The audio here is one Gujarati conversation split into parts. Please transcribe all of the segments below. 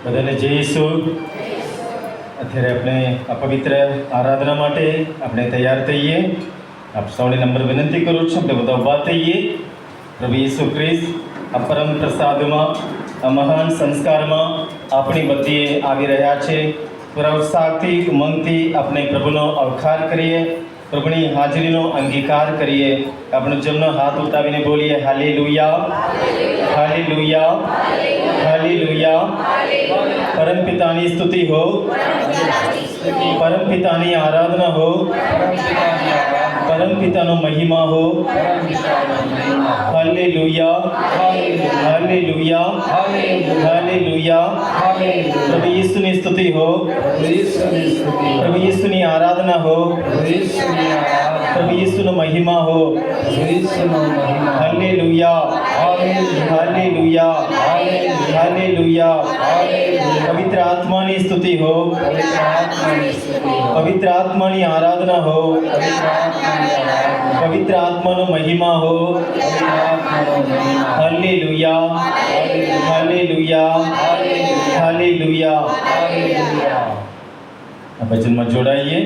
બધાને જય ઈસુ. અત્યારે આપણે આ પવિત્ર આરાધના માટે આપણે તૈયાર થઈએ. આપ સૌને નંબર વિનંતી કરું છું, આપણે બધા ઊભા થઈએ. પ્રભુ ઈસુ ખ્રિસ્ત આ પરમ પ્રસાદમાં, આ મહાન સંસ્કારમાં આપણી મધ્યે આવી રહ્યા છે. પૂરા ઉત્સાહથી, ઉમંગથી આપણે પ્રભુનો અવખાર કરીએ, પ્રભુની હાજરીનો અંગીકાર કરીએ. આપણે જમનો હાથ ઉઠાવીને બોલીએ હાલેલુયા, હાલેલુયા, હાલેલુયા. પરમ પિતાની સ્તુતિ હો, પરમ પિતાની આરાધના હો, પરમ પિતાનો મહિમા હો. Hallelujah, hallelujah, hallelujah. પ્રભુ ઈસુની સ્તુતિ હો, પ્રભુ ઈસુની આરાધના હો, પ્રભુ ઈસુનો મહિમા હો. Hallelujah, hallelujah, hallelujah. પવિત્ર આત્માની સ્તુતિ હો, પવિત્ર આત્માની આરાધના હો, પવિત્ર આત્માનો મહિમા હો. Hallelujah, hallelujah, hallelujah. આ ભજનમાં જોડાઈએ.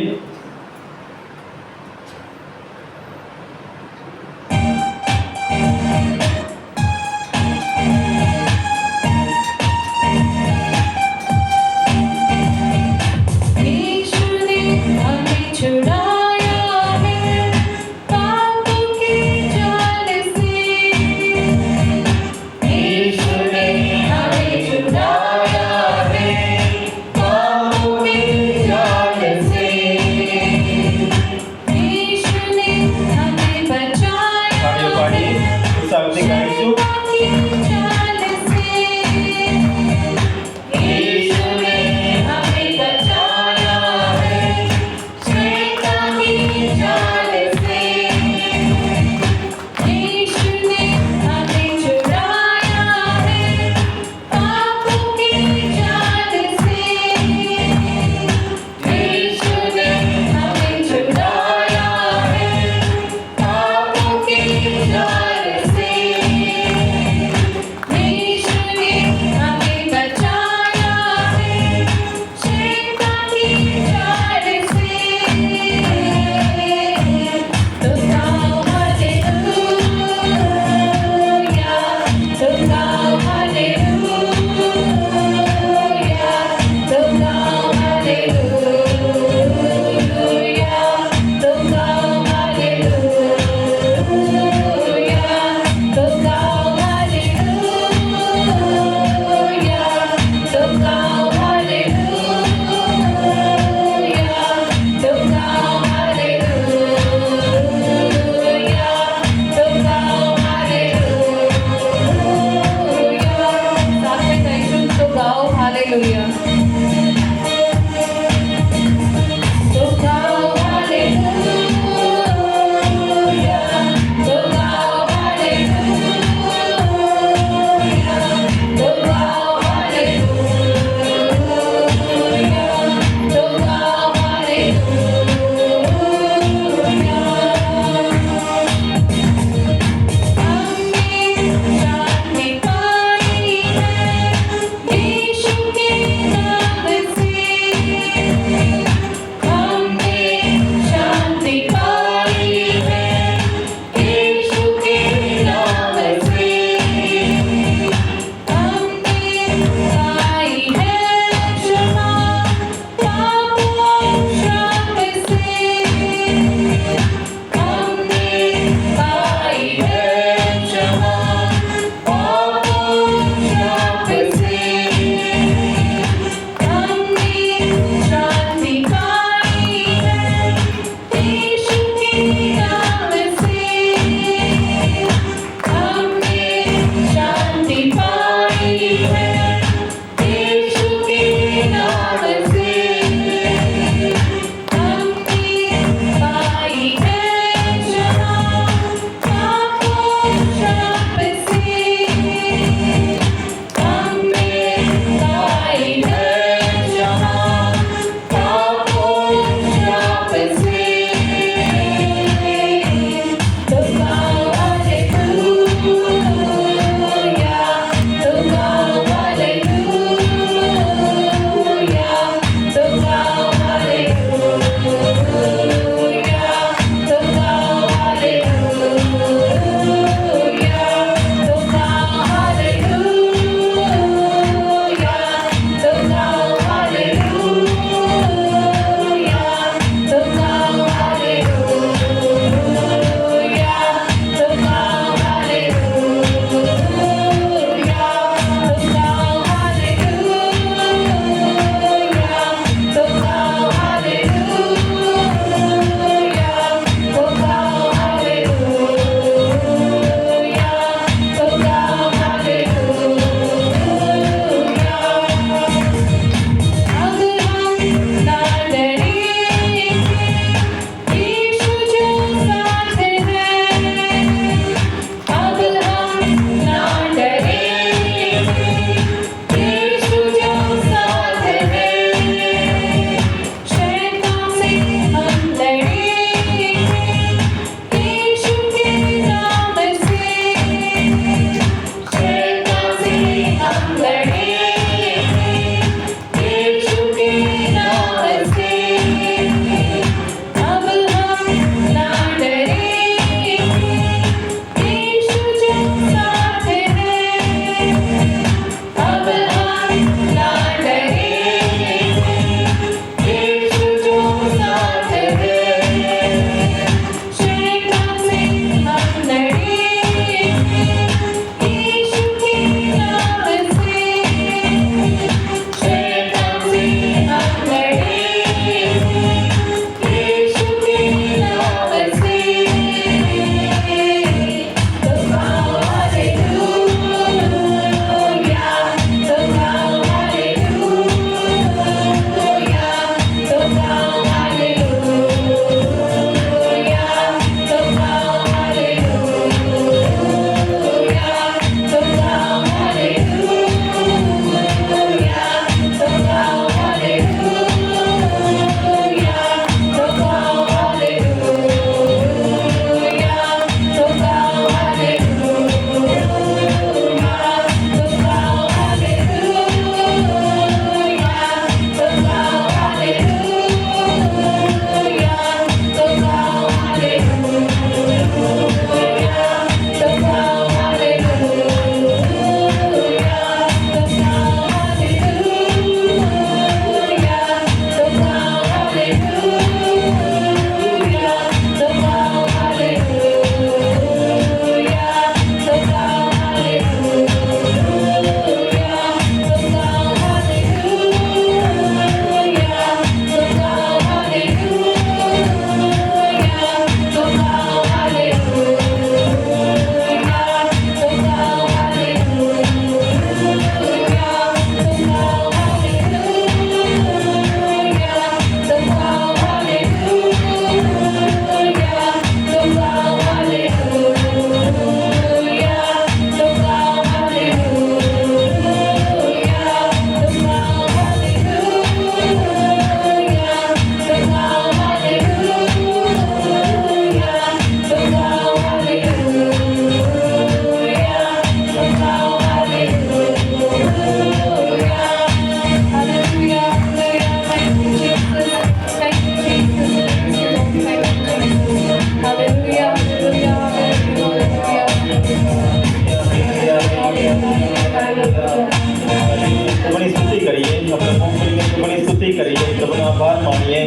પ્રભુની સ્તુતિ કરીએ, આપણે મુખ ખોલીને પ્રભુની સ્તુતિ કરીએ, પ્રભુનો આભાર માનીએ.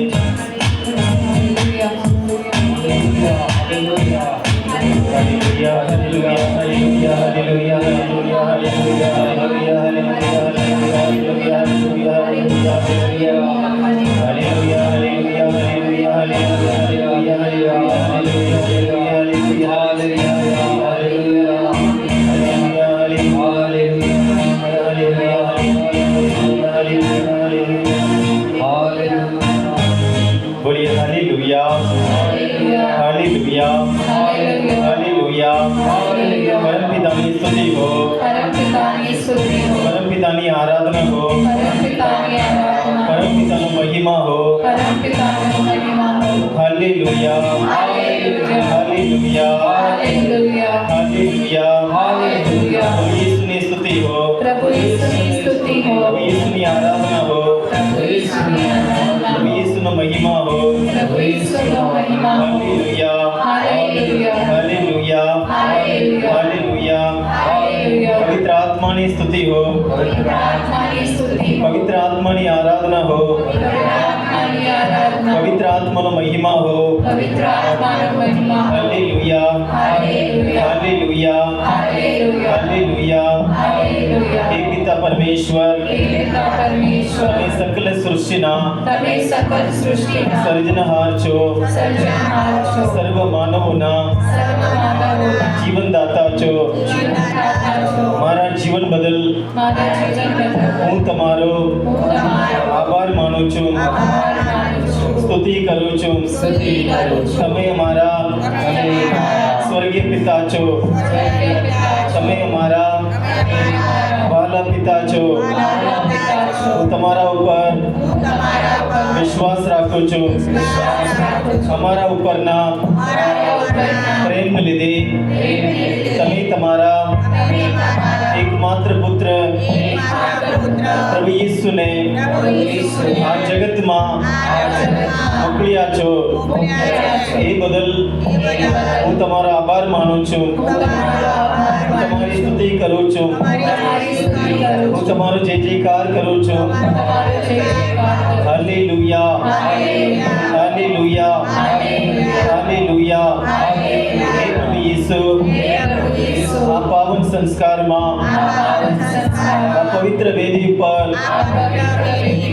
Hallelujah, hallelujah, hallelujah, hallelujah, hallelujah, hallelujah, hallelujah, hallelujah, hallelujah, hallelujah, बोलिए हालेलुया, हालेलुया, हालेलुया. परम पिता की स्तुति हो, परम पिता की आराधना हो, परम पिता की महिमा हो. Hallelujah, hallelujah, hallelujah. प्रभु यीशु की स्तुति हो, प्रभु यीशु की आराधना हो, प्रभु यीशु की महिमा हो. Hallelujah, hallelujah, hallelujah. पवित्र आत्मा की स्तुति हो, पवित्र आत्मा की आराधना हो, पवित्र आत्मा की महिमा हो. Hallelujah, hallelujah, hallelujah. हे पिता परमेश्वर, તમે सकल सृष्टिना सर्जनहार છો, સર્વ માનવોના જીવનદાતા છો. મારા જીવન બદલ હું તમારો આભાર માનું છું, સ્તુતિ કરું છું. તમે અમારા સ્વર્ગીય પિતા છો, તમે અમારા વાલા પિતા છો. હું તમારા ઉપર વિશ્વાસ રાખું છું. અમારા ઉપરના પ્રેમ લીધે તમે તમારા એકમાત્ર પુત્ર પ્રભુ ઈસુને આ જગતમાં મોકલ્યા છો. એ બદલ હું તમારો આભાર માનું છું, તમારી સ્તુતિ કરું છું, હું તમારો જય જયકાર કરું છું. Hallelujah, hallelujah, hallelujah. હે પ્રભુ ઈસુ, આ પાવન સંસ્કારમાં, આ પવિત્ર વેદી ઉપર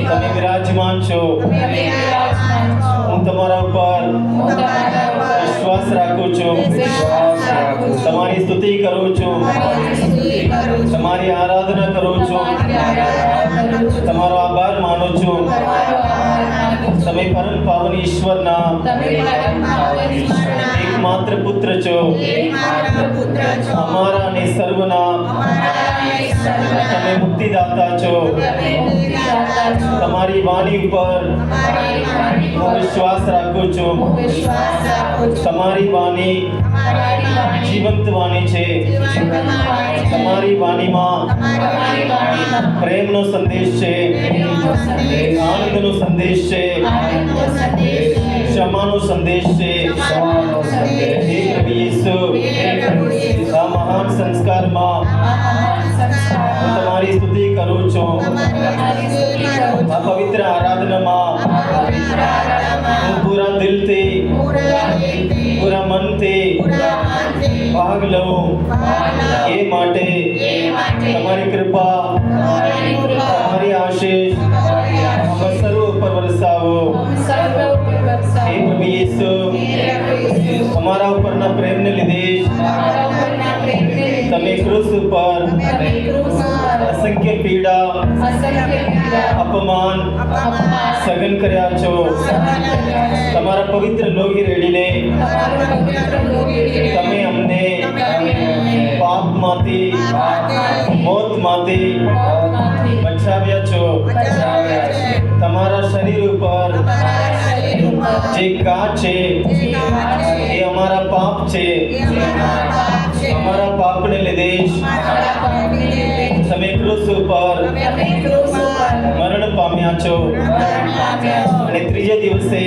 તમે વિરાજમાન છો. હું તમારા ઉપર વિશ્વાસ રાખું છું, તમારી સ્તુતિ કરું છું, તમારી આરાધના કરું છું, તમારો આભાર માનું છું. તમે પરમ પાવન ઈશ્વરના એકમાત્ર પુત્ર છો, અમારા અને સર્વના તમે મુક્તિદાતા છો. તમારી વાણી ઉપર હું વિશ્વાસ રાખું છું. તમારી વાણી જીવંત વાણી છે. તમારી વાણીમાં પ્રેમનો સંદેશ છે, આનંદનો સંદેશ છે, ક્ષમાનો સંદેશ છે. હે પ્રભુ ઈસુ, આ મહાન સંસ્કારમાં હું તમારી સ્તુતિ કરું છું. આ પવિત્ર આરાધનામાં હું પૂરા દિલથી, પૂરા મનથી ભાગ લઉં. એ માટે તમારી કૃપા, તમારી આશીષ સર્વ ઉપર વરસાવો. હે પ્રભુ ઈસુ, અમારા ઉપરના પ્રેમને લીધે તમે ક્રુસ ઉપર અસંખ્ય પીડા, અપમાન સહન કર્યા છો. તમારા પવિત્ર લોહી રેડીને તમે અમને પાપમાંથી, મોતમાંથી બચાવ્યા છો. તમારા શરીર ઉપર જે ઘા છે એ અમારા પાપ છે. અમારા પાપને લીધે તમે ક્રુસ ઉપર મરણ પામ્યા છો અને ત્રીજે દિવસે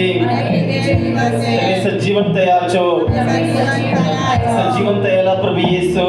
તમે સજીવન થયા છો. સજીવન થયેલા પ્રભુ ઈસુ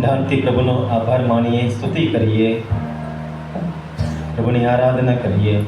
ઊંડાણથી પ્રભુનો આભાર માનીએ, સ્તુતિ કરીએ, પ્રભુની આરાધના કરીએ.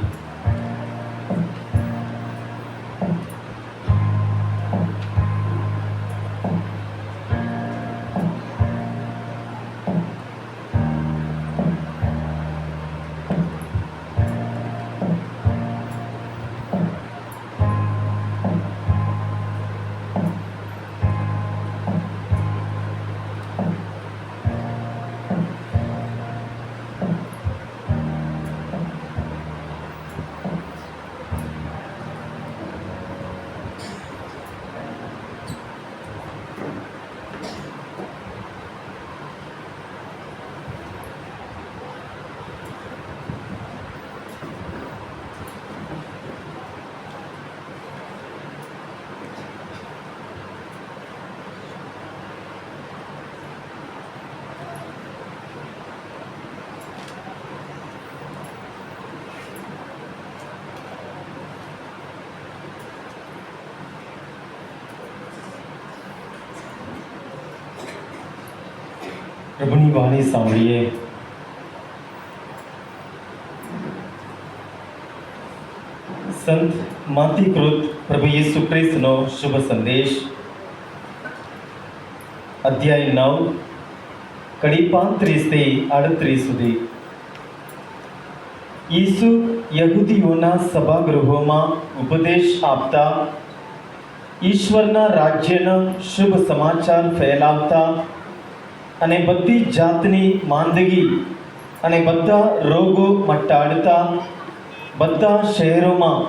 પ્રભુની વાણી સાંભળીએ. સંત માતીકૃત પ્રભુ ઈસુ ખ્રિસ્તનો શુભ સંદેશ, અધ્યાય 9, કડી 35 થી 38 સુધી. ઈસુ યહૂદીઓના સભાગૃહોમાં ઉપદેશ આપતા, ઈશ્વરના રાજ્યના શુભ સમાચાર ફેલાવતા અને બધી જાતની માંદગી અને બધા રોગો મટાડતા બધા શહેરોમાં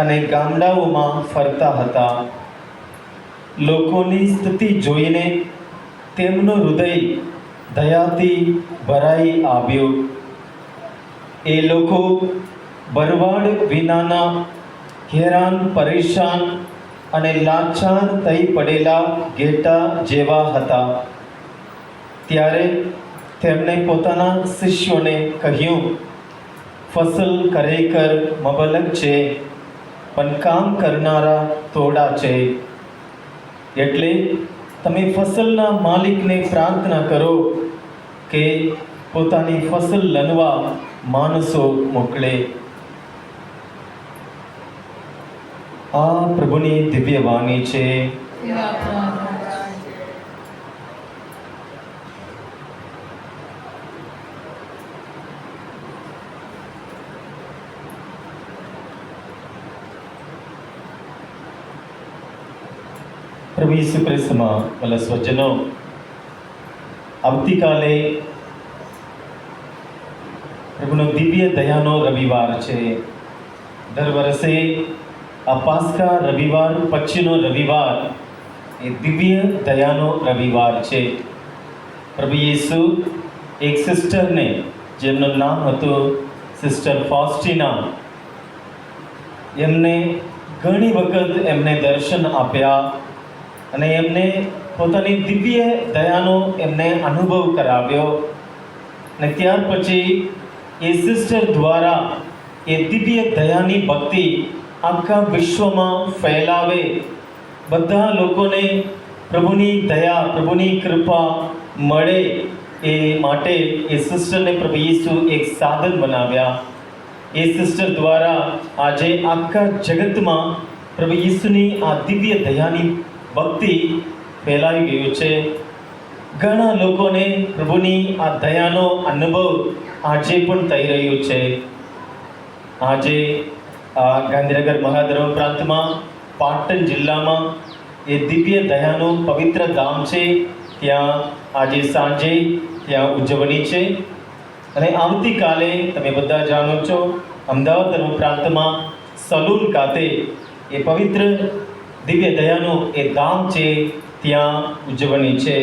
અને ગામડાઓમાં ફરતા હતા. લોકોની સ્થિતિ જોઈને તેમનું હૃદય દયાથી ભરાઈ આવ્યું. એ લોકો ભરવાડ વિનાના, હેરાન પરેશાન અને લાચાર થઈ પડેલા ઘેટા જેવા હતા. ત્યારે તેમણે પોતાના શિષ્યોને કહ્યું, ફસલ ખરેખર મબલક છે, પણ કામ કરનારા થોડા છે. એટલે તમે ફસલના માલિકને પ્રાર્થના કરો કે પોતાની ફસલ લણવા માણસો મોકલે. આ પ્રભુની દિવ્ય વાણી છે. પ્રભુ ઈસુ ખ્રિસ્તમાં ભલા સ્વજનો, આવતીકાલે પ્રભુનો દિવ્ય દયાનો રવિવાર છે. દર વર્ષે આ પાસ્કા રવિવાર પછીનો રવિવાર એ દિવ્ય દયાનો રવિવાર છે. પ્રભુ ઈસુ એક સિસ્ટરને, જેમનું નામ હતું સિસ્ટર ફોસ્ટિના, એમને ઘણી વખત એમને દર્શન આપ્યા અને એમને પોતાની દિવ્ય દયાનો એમને અનુભવ કરાવ્યો. અને ત્યાર પછી એ સિસ્ટર દ્વારા એ દિવ્ય દયાની ભક્તિ આખા વિશ્વમાં ફેલાવે, બધા લોકોને પ્રભુની દયા, પ્રભુની કૃપા મળે, એ માટે એ સિસ્ટરને પ્રભુ ઈસુ એક સાધન બનાવ્યા. એ સિસ્ટર દ્વારા આજે આખા જગતમાં પ્રભુ ઈસુની આ દિવ્ય દયાની ભક્તિ ફેલાઈ ગયું છે. ઘણા લોકોને પ્રભુની આ દયાનો અનુભવ આજે પણ થઈ રહ્યું છે. આજે આ ગાંધીનગર મહાધર્મ પ્રાંતમાં પાટણ જિલ્લામાં એ દિવ્ય દયાનું પવિત્ર ધામ છે. ત્યાં આજે સાંજે ત્યાં ઉજવણી છે. અને આવતીકાલે તમે બધા જાણો છો, અમદાવાદ ધર્મ પ્રાંતમાં સલૂન ખાતે એ પવિત્ર દિવ્ય દયાનું એ ધામ છે, ત્યાં ઉજવણી છે.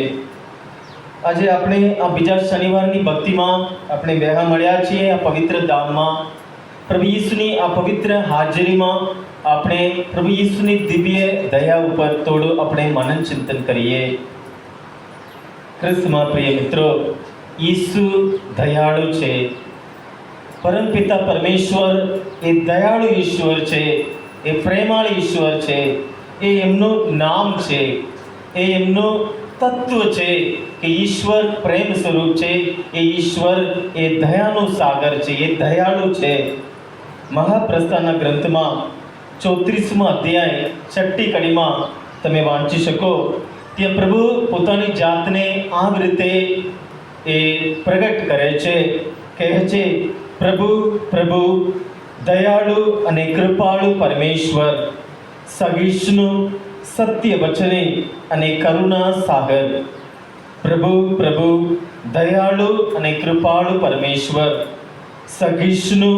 આજે આપણે આ બીજા શનિવારની ભક્તિમાં આપણે બેહા મળ્યા છીએ આ પવિત્ર ધામમાં. પ્રભુ ઈસુની આ પવિત્ર હાજરીમાં આપણે પ્રભુ ઈસુની દિવ્ય દયા ઉપર થોડું આપણે મનન ચિંતન કરીએ. ખ્રિસ્તમાં પ્રિય મિત્રો, ઈસુ દયાળુ છે. પરમપિતા પરમેશ્વર એ દયાળુ ઈશ્વર છે, એ પ્રેમાળ ઈશ્વર છે. એ એમનું નામ છે, એ એમનું તત્વ છે. કે ઈશ્વર પ્રેમ સ્વરૂપ છે, એ ઈશ્વર એ દયાનું સાગર છે, એ દયાળુ છે. મહાપ્રસ્થાનના ગ્રંથમાં 34મા અધ્યાય 6ઠી કડીમાં તમે વાંચી શકો. ત્યાં પ્રભુ પોતાની જાતને આ રીતે એ પ્રગટ કરે છે, કહે છે, પ્રભુ પ્રભુ દયાળુ અને કૃપાળુ પરમેશ્વર, સહિષ્ણુ, સત્ય વચને અને કરુણા સાગર. પ્રભુ પ્રભુ દયાળુ અને કૃપાળુ પરમેશ્વર, સહિષ્ણુ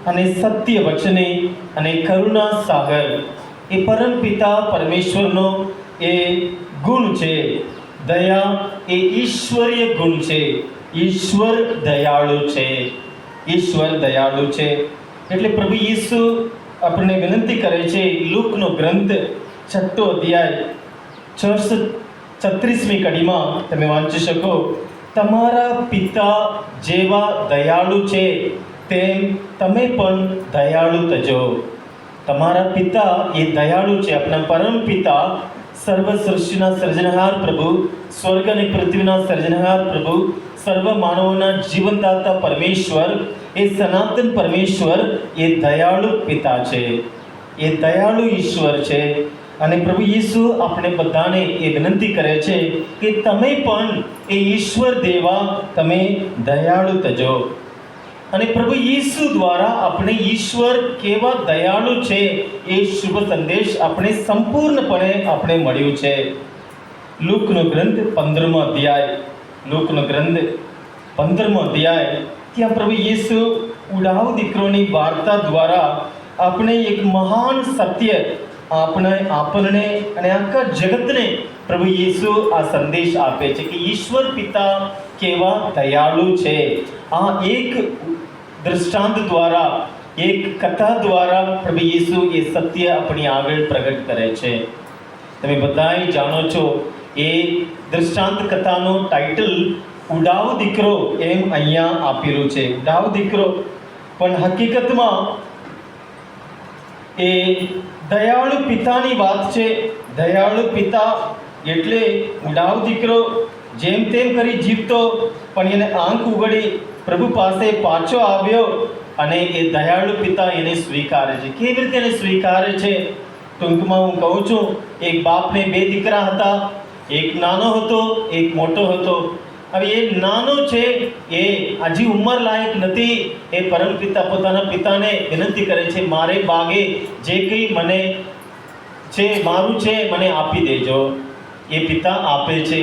અને સત્ય વચને અને કરુણા સાગર. એ પરમ પિતા પરમેશ્વરનો એ ગુણ છે. દયા એ ઈશ્વરીય ગુણ છે. ઈશ્વર દયાળુ છે. ઈશ્વર દયાળુ છે. એટલે પ્રભુ ઈસુ આપણને વિનંતી કરે છે. લૂકનો ગ્રંથ 6ઠ્ઠો અધ્યાય 36મી કડીમાં તમે વાંચી શકો, તમારા પિતા જેવા દયાળુ છે તેમ તમે પણ દયાળુ થજો. તમારા પિતા એ દયાળુ છે. આપણા પરમ પિતા, સર્વ સૃષ્ટિના સર્જનહાર પ્રભુ, સ્વર્ગ અને પૃથ્વીના સર્જનહાર પ્રભુ, સર્વ માનવોના જીવનદાતા પરમેશ્વર, એ સનાતન પરમેશ્વર એ દયાળુ પિતા છે. એ દયાળુ ઈશ્વર છે. અને પ્રભુ ઈસુ આપણે બધાને એ વિનંતી કરે છે કે તમે પણ એ ઈશ્વર દેવા તમે દયાળુ થજો. અને પ્રભુ ઈસુ દ્વારા આપણે ઈશ્વર કેવા દયાળુ છે એ શુભ સંદેશ આપણે સંપૂર્ણપણે આપણે મળ્યું છે. લૂકનો ગ્રંથ 15મો અધ્યાય, લૂકનો ગ્રંથ 15મો અધ્યાય, ત્યાં પ્રભુ ઈસુ ઉડાવ દીકરોની વાર્તા દ્વારા આપણે એક મહાન સત્ય આપણને અને આખા જગતને પ્રભુ ઈસુ આ સંદેશ આપે છે કે ઈશ્વર પિતા કેવા દયાળુ છે. આ એક દૃષ્ટાંત દ્વારા, એક કથા દ્વારા પ્રભુ ઈસુ એ સત્ય આપણી આગળ પ્રગટ કરે છે. તમે બધાએ જાણો છો, એ દૃષ્ટાંત કથાનું ટાઇટલ ઉડાવ દીકરો એમ અહીંયા આપેલું છે. ઉડાવ દીકરો, પણ હકીકતમાં એ દયાળુ પિતાની વાત છે. દયાળુ પિતા એટલે ઉડાવ દીકરો જેમ તેમ કરી જીવતો, પણ એને આંખ ઉઘડી પ્રભુ પાસે પાછો આવ્યો અને એ દયાળુ પિતા એને સ્વીકારે છે. કેવી રીતે એને સ્વીકારે છે? ટૂંકમાં હું કહું છું, એક બાપને 2 દીકરા હતા. એક નાનો હતો, એક મોટો હતો. હવે એ નાનો છે, એ હજી ઉંમર લાયક નથી. એ પરમ પિતા પોતાના પિતાને વિનંતી કરે છે, મારે બાગે જે કંઈ મને છે, મારું છે, મને આપી દેજો. એ પિતા આપે છે.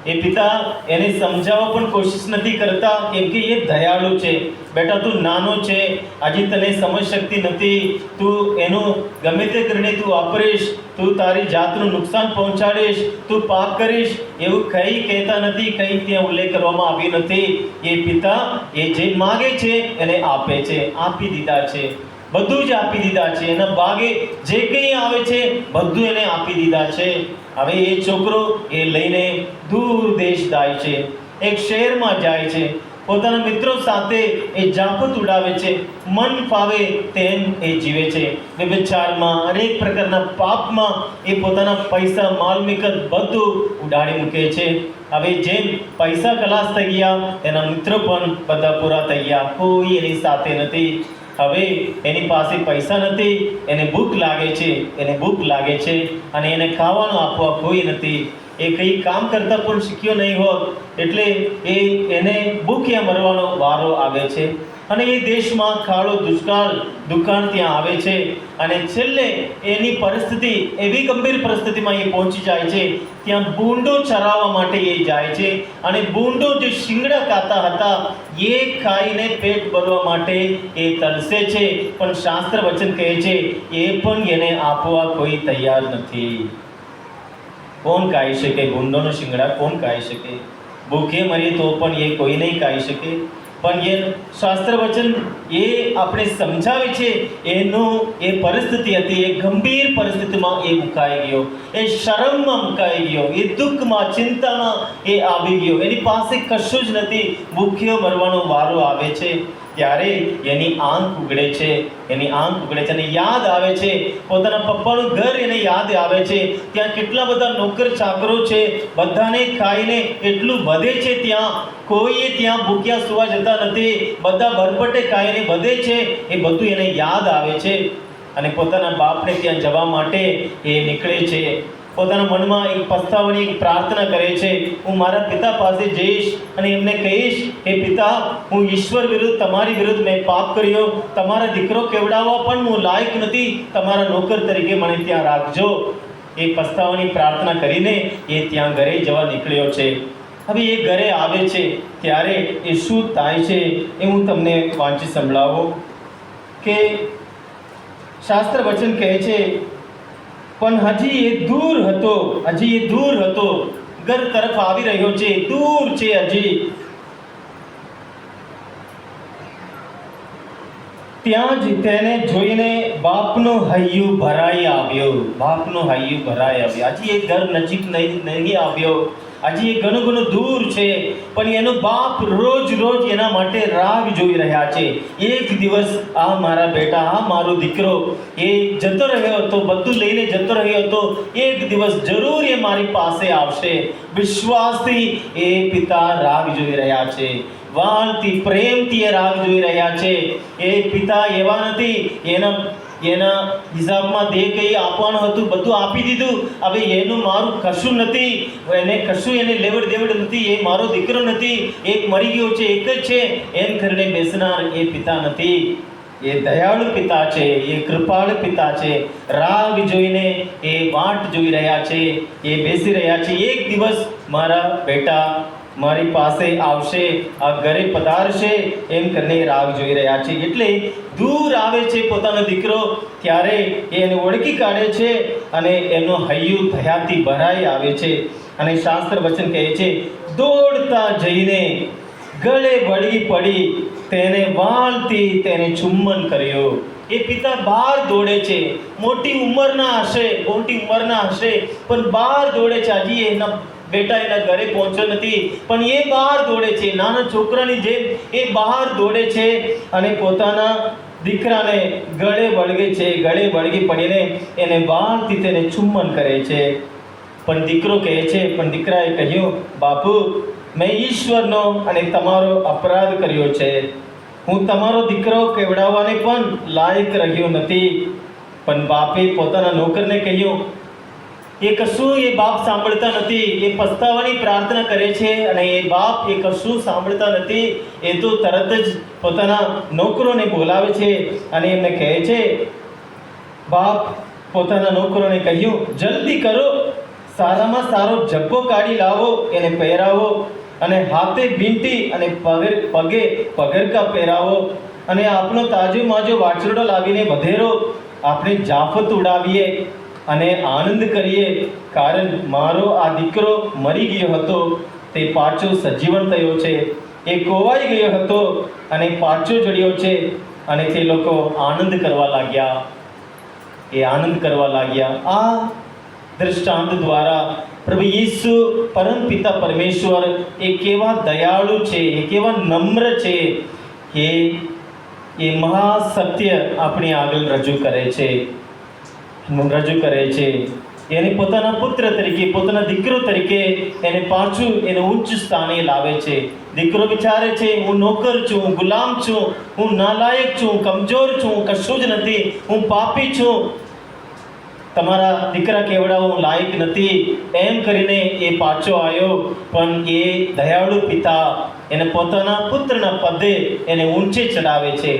એ પિતા એને સમજાવવા પણ કોશિશ નથી કરતા, કેમ કે એ દયાળુ છે. બેટા, તું નાનો છે, હજી તને સમજ શક્તિ નથી, તું એનું ગમે તે કરીને તું વાપરીશ, તું તારી જાતનું નુકસાન પહોંચાડીશ, તું પાપ કરીશ, એવું કંઈ કહેતા નથી, કંઈ ત્યાં ઉલ્લેખ કરવામાં આવ્યો નથી. એ પિતા એ જે માગે છે એને આપે છે. આપી દીધા છે, બધું જ આપી દીધા છે. એના ભાગે જે કંઈ આવે છે બધું એને આપી દીધા છે. હવે એ છોકરો એ લઈને દૂર દેશ જાય છે, એક શહેરમાં જાય છે. પોતાના મિત્રો સાથે એ જાપત ઉડાવે છે, મન ફાવે તેમ એ જીવે છે. વ્યભિચારમાં, અનેક પ્રકારના પાપમાં એ પોતાના પૈસા, માલ મિલકત બધું ઉડાડી મૂકે છે. હવે જેમ પૈસા ખલાસ થઈ ગયા, એના મિત્રો પણ બધા પૂરા થઈ ગયા, કોઈ એની સાથે નથી. હવે એની પાસે પૈસા નથી, એને ભૂખ લાગે છે, અને એને ખાવાનું આપવા કોઈ નથી. એ કંઈ કામ કરતા પણ શીખ્યો નહીં હોત, એટલે એને ભૂખ્યા મરવાનો વારો આવે છે. અને એ દેશમાં ખાડો દુકાળ ત્યાં આવે છે. અને છેલ્લે એની પરિસ્થિતિ એવી ગંભીર પરિસ્થિતિમાં એ પહોંચી જાય છે. ત્યાં ભૂંડો ચરાવવા માટે એ જાય છે. અને ભૂંડો જે શિંગડા ખાતા હતા એ ખાઈને પેટ ભરવા માટે એ તરસે છે. પણ શાસ્ત્ર વચન કહે છે એ પણ એને આપવા કોઈ તૈયાર નથી. કોણ ખાઈ શકે? ભૂંડોનો શિંગડા કોણ ખાઈ શકે? ભૂખે મરીએ તો પણ એ કોઈ નહીં ખાઈ શકે. પણ એ શાસ્ત્ર વચન એ આપણે સમજાવે છે, એનું એ પરિસ્થિતિ હતી, એ ગંભીર પરિસ્થિતિમાં એ મુકાઈ ગયો, એ શરમમાં મુકાઈ ગયો, એ દુઃખમાં, ચિંતામાં એ આવી ગયો. એની પાસે કશું જ નથી, ભૂખ્યો મરવાનો વારો આવે છે. ત્યારે એની આંખ ઉગડે છે, એની આંખ ઉગડે છે અને યાદ આવે છે, પોતાના પપ્પાનું ઘર એને યાદ આવે છે. ત્યાં કેટલા બધા નોકર ચાકરો છે, બધાને ખાઈને એટલું વધે છે, ત્યાં કોઈએ ત્યાં ભૂખ્યા સુવા જતા નથી, બધા ભરપટે ખાઈને વધે છે. એ બધું એને યાદ આવે છે અને પોતાના બાપને ત્યાં જવા માટે એ નીકળે છે. પોતાના મનમાં એક પસ્તાવાની એક પ્રાર્થના કરે છે, હું મારા પિતા પાસે જઈશ અને એમને કહીશ, હે પિતા, હું ઈશ્વર વિરુદ્ધ, તમારી વિરુદ્ધ મેં પાપ કર્યો, તમારા દીકરો કેવડાવવા પણ હું લાયક નથી, તમારા નોકર તરીકે મને ત્યાં રાખજો. એ પસ્તાવાની પ્રાર્થના કરીને એ ત્યાં ઘરે જવા નીકળ્યો છે. હવે એ ઘરે આવે છે ત્યારે એ શું થાય છે એ હું તમને વાંચી સંભળાવું કે શાસ્ત્ર વચન કહે છે, પણ હજી એ દૂર હતો, ઘર તરફ આવી રહ્યો છે, દૂર છે હજી. ત્યાં જ તેને જોઈને બાપનું હૈયું ભરાઈ આવ્યું. હજી એ ઘર નજીક નહીં આવ્યો, હજી એ ઘણું દૂર છે, પણ એનો બાપ રોજ એના માટે રાહ જોઈ રહ્યા છે. એક દિવસ આ મારા બેટા, આ મારો દીકરો એ જતો રહ્યો હતો, બધું લઈને જતો રહ્યો હતો, એક દિવસ જરૂર એ મારી પાસે આવશે. વિશ્વાસથી એ પિતા રાહ જોઈ રહ્યા છે, વાલથી, પ્રેમથી એ રાહ જોઈ રહ્યા છે. એ પિતા એવા નથી, એના હિસાબમાં જે કંઈ આપવાનું હતું બધું આપી દીધું, હવે એનું મારું કશું નથી, એને લેવડ દેવડ નથી, એ મારો દીકરો નથી, એક મરી ગયો છે, એક જ છે એમ કરીને બેસનાર એ પિતા નથી. એ દયાળુ પિતા છે, એ કૃપાળુ પિતા છે. રાહ જોઈને એ વાટ જોઈ રહ્યા છે, એ બેસી રહ્યા છે. એક દિવસ મારા બેટા મારી પાસે આવશે, આ ઘરે પધારશે એમ કરીને રાહ જોઈ રહ્યા છે. એટલે દૂર આવે છે પોતાનો દીકરો, ત્યારે એને ઓળખી કાઢે છે અને એનું હૈયું દયાથી ભરાઈ આવે છે. અને શાસ્ત્ર વચન કહે છે, દોડતા જઈને ગળે વળગી પડી તેને વાલથી તેને ચુંબન કર્યો. એ પિતા બહાર દોડે છે, મોટી ઉંમરના હશે, પણ બહાર દોડે છે. હજી એના બેટા એના ઘરે પહોંચ્યો નથી, પણ એ બહાર દોડે છે, નાના છોકરાની જેમ એ બહાર દોડે છે અને પોતાના દીકરાને ગળે વળગી પડીને એને વાલથી તેને ચુંબન કરે છે. પણ દીકરો કહે છે, પણ દીકરાએ કહ્યું, બાપુ, મેં ઈશ્વરનો અને તમારો અપરાધ કર્યો છે, હું તમારો દીકરો કેવડાવવાને પણ લાયક રહ્યો નથી. પણ બાપે પોતાના નોકરને કહ્યું, એ કશું એ બાપ સાંભળતા નથી. એ પસ્તાવાની પ્રાર્થના કરે છે અને એ બાપ એ કશું સાંભળતા નથી. એ તો તરત જ પોતાના નોકરોને બોલાવે છે અને એમને કહે છે, બાપ પોતાના નોકરોને કહ્યું, જલ્દી કરો, સારામાં સારો જબ્બો કાઢી લાવો, એને પહેરાવો અને હાથે વીંટી અને પગે પગરખા પહેરાવો અને આપણો તાજો માજો વાછરડો લાવીને વધેરો, આપણે જાફત ઉડાવીએ અને આનંદ કરીએ, કારણ મારો આ દીકરો મરી ગયો હતો, તે પાછો સજીવન થયો છે, એ ખોવાઈ ગયો હતો અને પાછો જડ્યો છે. અને તે લોકો આનંદ કરવા લાગ્યા. આ દૃષ્ટાંત દ્વારા પ્રભુ ઈસુ પરમપિતા પરમેશ્વર એ કેવા દયાળુ છે, એ કેવા નમ્ર છે, એ મહાસત્ય આપણી આગળ રજૂ કરે છે. એને પોતાના પુત્ર તરીકે, પોતાના દીકરો તરીકે એને પાછું એને ઉચ્ચ સ્થાને લાવે છે. દીકરો વિચારે છે, હું નોકર છું, હું ગુલામ છું, હું નાલાયક છું, હું કમજોર છું, હું કશું જ નથી, હું પાપી છું, તમારા દીકરા કેવડાવવા હું લાયક નથી, એમ કરીને એ પાછો આવ્યો. પણ એ દયાળુ પિતા એને પોતાના પુત્રના પદે એને ઊંચે ચડાવે છે,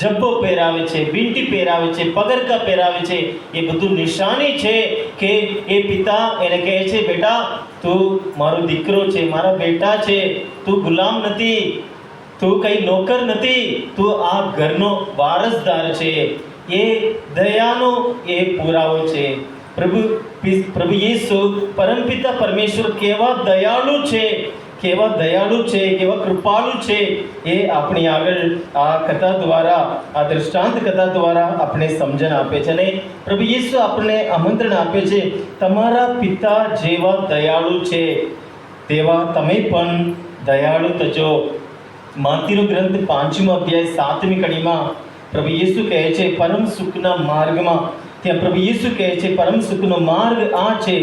જબ્બો પહેરાવે છે, વીંટી પહેરાવે છે, પગરખા પહેરાવે છે. એ બધું નિશાની છે કે એ પિતા એને કહે છે, બેટા, તું મારો દીકરો છે, મારા બેટા છે, તું ગુલામ નથી, તું કંઈ નોકર નથી, તું આ ઘરનો વારસદાર છે. એ દયાનો એ પુરાવો છે. પ્રભુ ઈસુ પરમપિતા પરમેશ્વર કેવા દયાળુ છે, કેવા કૃપાળુ છે, એ આપણી આગળ આ કથા દ્વારા, આ દૃષ્ટાંત કથા દ્વારા આપણે સમજણ આપે છે. અને પ્રભુ ઈસુ આપણને આમંત્રણ આપે છે, તમારા પિતા જેવા દયાળુ છે તેવા તમે પણ દયાળુ થજો. માતીનો ગ્રંથ 5મો અધ્યાય 7મી કડીમાં પ્રભુ યેસુ કહે છે પરમ સુખના માર્ગમાં, ત્યાં પ્રભુ યેસુ કહે છે પરમ સુખનો માર્ગ આ છે,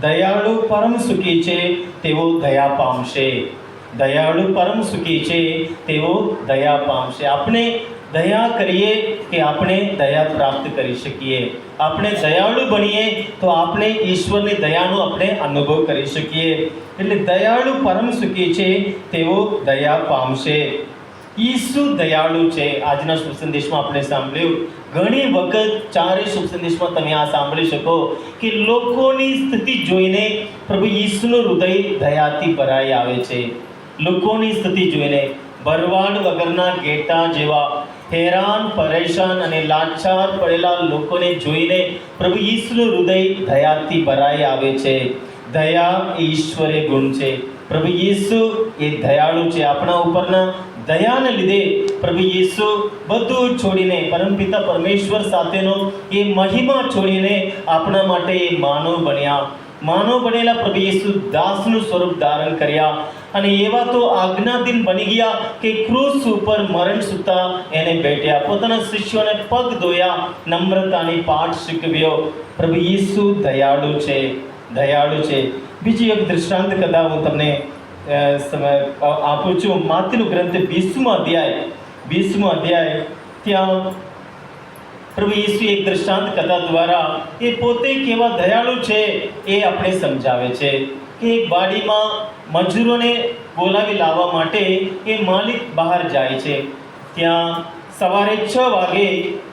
દયાળુ પરમ સુખી છે તેઓ દયા પામશે. દયાળુ પરમ સુખી છે તેઓ દયા પામશે. આપણે દયા કરીએ કે આપણે દયા પ્રાપ્ત કરી શકીએ. આપણે દયાળુ બનીએ તો આપણે ઈશ્વરની દયાનો આપણે અનુભવ કરી શકીએ. એટલે દયાળુ પરમ સુખી છે તેઓ દયા પામશે. ઈસુ દયાળુ છે. આજના શુભ સંદેશમાં આપણે સાંભળ્યું, ઘણી વખત ચારે શુભ સંદેશમાં તમે આ સાંભળી શકો કે લોકોની સ્થિતિ જોઈને પ્રભુ ઈસુનું હૃદય દયાથી ભરાઈ આવે છે. લોકોની સ્થિતિ જોઈને ભરવાડ વગરના ઘેટા જેવા હેરાન પરેશાન અને લાચાર પડેલા લોકોને જોઈને પ્રભુ ઈસુનું હૃદય દયાથી ભરાઈ આવે છે. દયા એ ઈશ્વરે ગુણ છે. પ્રભુ ઈસુ એ દયાળુ છે. આપણા ઉપરના દયાને લીધે પ્રભુ ઈસુ બધું છોડીને પરમપિતા પરમેશ્વર સાથેનો એ મહિમા છોડીને આપણા માટે એ માનવ બન્યા. માનવ બનેલા પ્રભુ ઈસુ દાસનું સ્વરૂપ ધારણ કર્યા અને એવા તો આજ્ઞાધીન બની ગયા કે ક્રૂસ ઉપર મરણ સુતા એને બેઠ્યા. પોતાના શિષ્યોને પગ ધોયા, નમ્રતાની પાઠ શીખવ્યો. પ્રભુ ઈસુ દયાળુ છે, દયાળુ છે. બીજી એક દૃષ્ટાંત કથા હું તમને આપું છું. માતીનું ગ્રંથ 20મો અધ્યાય ત્યાં પ્રભુ ઈસુ એક દૃષ્ટાંત કથા દ્વારા એ પોતે કેવા દયાળુ છે એ આપણે સમજાવે છે કે એક વાડીમાં મજૂરોને બોલાવી લાવવા માટે એ માલિક બહાર જાય છે. ત્યાં સવારે 6 વાગે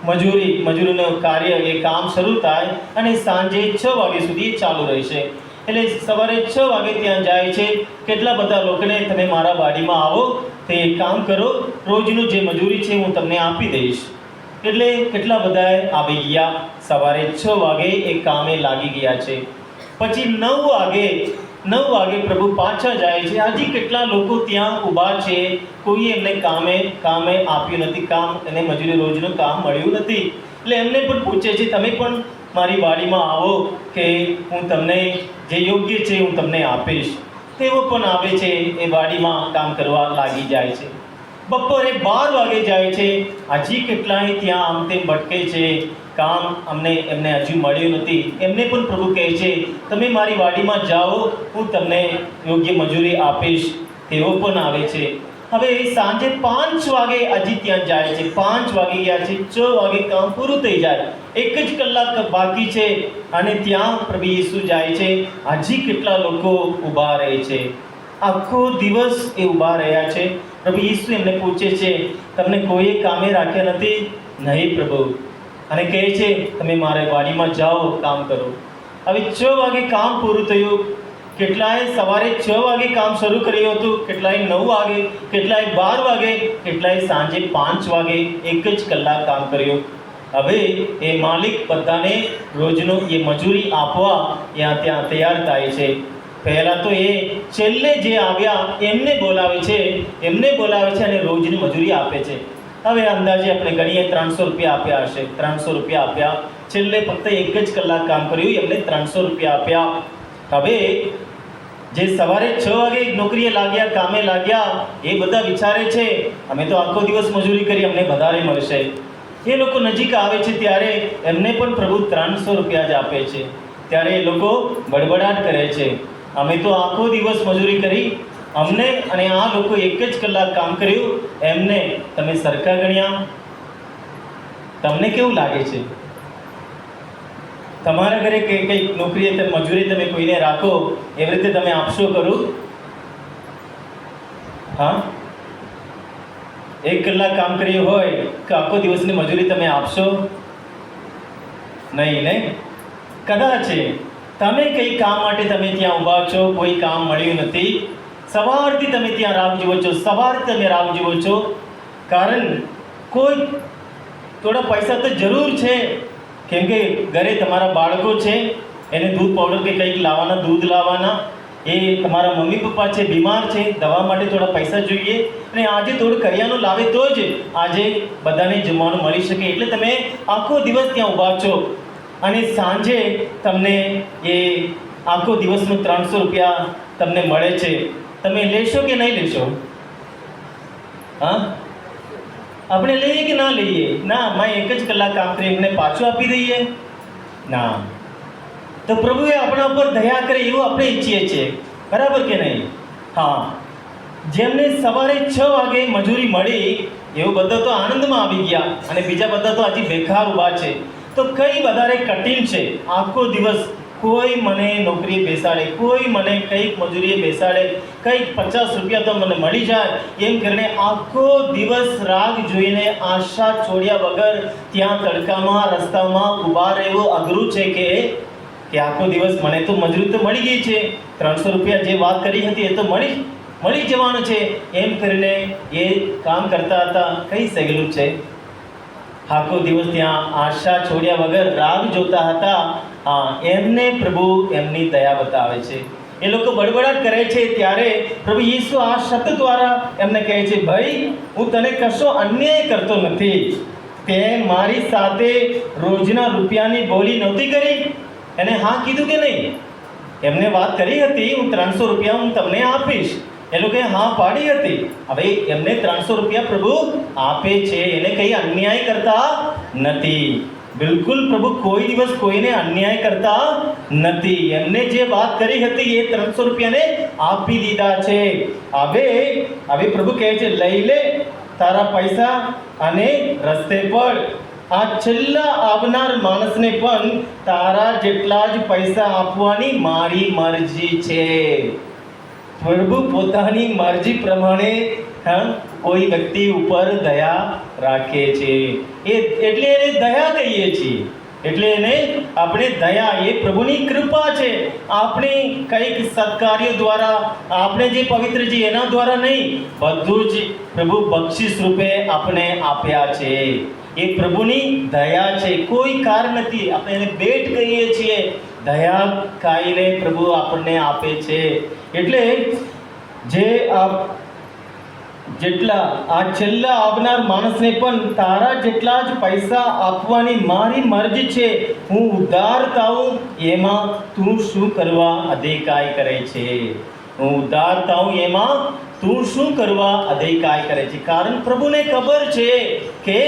મજૂરીનું કાર્ય એ કામ શરૂ થાય અને સાંજે 6 વાગ્યા સુધી ચાલુ રહેશે. એટલે સવારે 6 વાગે ત્યાં જાય છે. કેટલા બધા લોકોને તમે મારા વાડીમાં આવો, તે કામ કરો, રોજનું જે મજૂરી છે હું તમને આપી દઈશ. એટલે કેટલા બધાએ આવી ગયા. સવારે 6 વાગે એ કામે લાગી ગયા છે. પછી 9 વાગે પ્રભુ પાછા જાય છે. હજી કેટલા લોકો ત્યાં ઊભા છે, કોઈ એમને કામે આપ્યું નથી, કામ એને મજૂરી રોજનું કામ મળ્યું નથી. એટલે એમને પણ પૂછે છે તમે પણ મારી વાડીમાં આવો કે હું તમને જે યોગ્ય છે હું તમને આપીશ. તેઓ પણ આવે છે, એ વાડીમાં કામ કરવા લાગી જાય છે. બપોરે 12 વાગે જાય છે. હજી કેટલાય ત્યાં આમ તેમ ભટકે છે, કામ એમને હજુ મળ્યું નથી. એમને પણ પ્રભુ કહે છે તમે મારી વાડીમાં જાઓ, હું તમને યોગ્ય મજૂરી આપીશ. તેઓ પણ આવે છે. હવે સાંજે 5 વાગે હજી ત્યાં જાય છે. 5 વાગે ગયા છે, 6 વાગે કામ પૂરું થઈ જાય, 1 જ કલાક બાકી છે અને ત્યાં પ્રભુ ઈસુ જાય છે. હજી કેટલા લોકો ઊભા રહે છે. આખો દિવસ એ ઊભા રહ્યા છે. પ્રભુ ઈસુ એમને પૂછે છે તમને કોઈએ કામે રાખ્યા નથી? નહીં પ્રભુ. અને કહે છે તમે મારા વાડીમાં જાઓ, કામ કરો. હવે 6 વાગે કામ પૂરું થયું. કેટલાય સવારે 6 વાગે કામ શરૂ કર્યું હતું, કેટલાય 9 વાગે, કેટલાય 12 વાગે, કેટલાય સાંજે 5 વાગે, 1 જ કલાક કામ કર્યું. હવે એ માલિક બધાને રોજનો એ મજૂરી આપવા ત્યાં તૈયાર થાય છે. પહેલાં તો એ છેલ્લે જે આવ્યા એમને બોલાવે છે અને રોજની મજૂરી આપે છે. હવે અંદાજે આપણે ગણીએ 300 રૂપિયા આપ્યા હશે. 300 રૂપિયા આપ્યા. છેલ્લે ફક્ત 1 જ કલાક કામ કર્યું, એમને 300 રૂપિયા આપ્યા. હવે જે સવારે 6 વાગે નોકરીએ લાગ્યા, કામે લાગ્યા, એ બધા વિચારે છે અમે તો આખો દિવસ મજૂરી કરી, અમને વધારે મળશે. એ લોકો નજીક આવે છે ત્યારે એમને પણ પ્રભુ 300 રૂપિયા જ આપે છે. ત્યારે એ લોકો બડબડાટ કરે છે અમે તો આખો દિવસ મજૂરી કરી, અમને અને આ લોકો 1 જ કલાક કામ કર્યું, એમને તમે સરખા ગણ્યા. તમને કેવું લાગે છે? તમારા ઘરે કંઈક નોકરી મજૂરી તમે કોઈને રાખો, એવી રીતે તમે આપશો ખરું? હા, 1 કલાક કામ કર્યું હોય કે આખો દિવસની મજૂરી તમે આપશો? નહીં ને? કદાચ તમે કંઈ કામ માટે તમે ત્યાં ઊભા છો, કોઈ કામ મળ્યું નથી, સવારથી તમે ત્યાં રાહ જુઓ છો, કારણ કોઈ થોડા પૈસા તો જરૂર છે, કેમ કે ઘરે તમારા બાળકો છે, એને દૂધ પાવડર કે કંઈક લાવવાના, દૂધ લાવવાના, એ તમારા મમ્મી પપ્પા છે, બીમાર છે, દવા માટે થોડા પૈસા જોઈએ, અને આજે થોડું કરિયાનું લાવે તો જ આજે બધાને જમવાનું મળી શકે. એટલે તમે આખો દિવસ ત્યાં ઊભા છો અને સાંજે તમને એ આખો દિવસનું 300 રૂપિયા તમને મળે છે. તમે લેશો કે નહીં લેશો? હા, આપણે લઈએ કે ના લઈએ? ના, મેં 1 જ કલાક કામ કરી એમને પાછું આપી દઈએ? ના. તો પ્રભુએ આપણા ઉપર દયા કરે એવું આપણે ઈચ્છીએ છીએ, બરાબર કે નહીં? હા, જેમને સવારે 6 વાગે મજૂરી મળી એવું બધા તો આનંદમાં આવી ગયા, અને બીજા બધા તો હજી બેકાર ઊભા છે. તો કઈ વધારે કઠિન છે? આખો દિવસ કોઈ મને નોકરીએ બેસાડે, કોઈ મને કંઈક મજૂરીએ બેસાડે, કંઈક 50 રૂપિયા તો મને મળી જાય, એમ કરીને આખો દિવસ રાહ જોઈને આશા છોડ્યા વગર ત્યાં તડકામાં રસ્તામાં ઊભા રહેવું અઘરું છે કે આખો દિવસ મને તો મજૂરી તો મળી ગઈ છે, 300 રૂપિયા જે વાત કરી હતી એ તો મળી જવાનું છે, એમ કરીને એ કામ કરતા હતા. કઈ સહેલું છે? આખો દિવસ ત્યાં આશા છોડ્યા વગર રાહ જોતા હતા. હા, એમને પ્રભુ એમની દયા બતાવે છે. એ લોકો બડબડાટ કરે છે ત્યારે પ્રભુ ઈસુ આ શબ્દ દ્વારા એમને કહે છે, ભાઈ, હું તને કશો અન્યાય કરતો નથી. તે મારી સાથે રોજના રૂપિયાની બોલી નહોતી કરી? એને હા કીધું કે નહીં? એમને વાત કરી હતી, હું 300 રૂપિયા હું તમને આપીશ. એ લોકોએ હા પાડી હતી. હવે એમને 300 રૂપિયા પ્રભુ આપે છે, એને કંઈ અન્યાય કરતા નથી. બિલકુલ પ્રભુ કોઈ દિવસ કોઈને અન્યાય કરતા નથી. એમને જે વાત કરી હતી એ 300 રૂપિયાને આપી દીધા છે. હવે પ્રભુ કહે છે, લઈ લે તારા પૈસા અને રસ્તે પડ. આ છેલ્લા આવનાર માણસને પણ તારા જેટલા જ પૈસા આપવાની મારી મરજી છે. પ્રભુ પોતાની મરજી પ્રમાણે કોઈ વ્યક્તિ ઉપર દયા રાખે છે. એટલે એને દયા કહીએ છીએ. એટલે એને આપણે દયા, એ પ્રભુની કૃપા છે. આપણે કંઈક સત્કાર્યો દ્વારા, આપણે જે પવિત્ર છે એના દ્વારા નહીં, બધું જ પ્રભુ બક્ષિસ રૂપે આપણે આપ્યા છે. એ પ્રભુની દયા છે, કોઈ કાર નથી. આપણે એને ભેટ કહીએ છીએ. દયા ખાઈને પ્રભુ આપણને આપે છે. એટલે જેટલા આ છેલ્લા આવનાર માણસને પણ તારા જેટલા જ પૈસા આપવાની મારી મરજી છે. હું ઉધાર થાઉં એમાં તું શું કરવા અધિકાય કરે છે? હું ઉધાર થાઉં એમાં તું શું કરવા અધિકાય કરે છે? કારણ પ્રભુને ખબર છે કે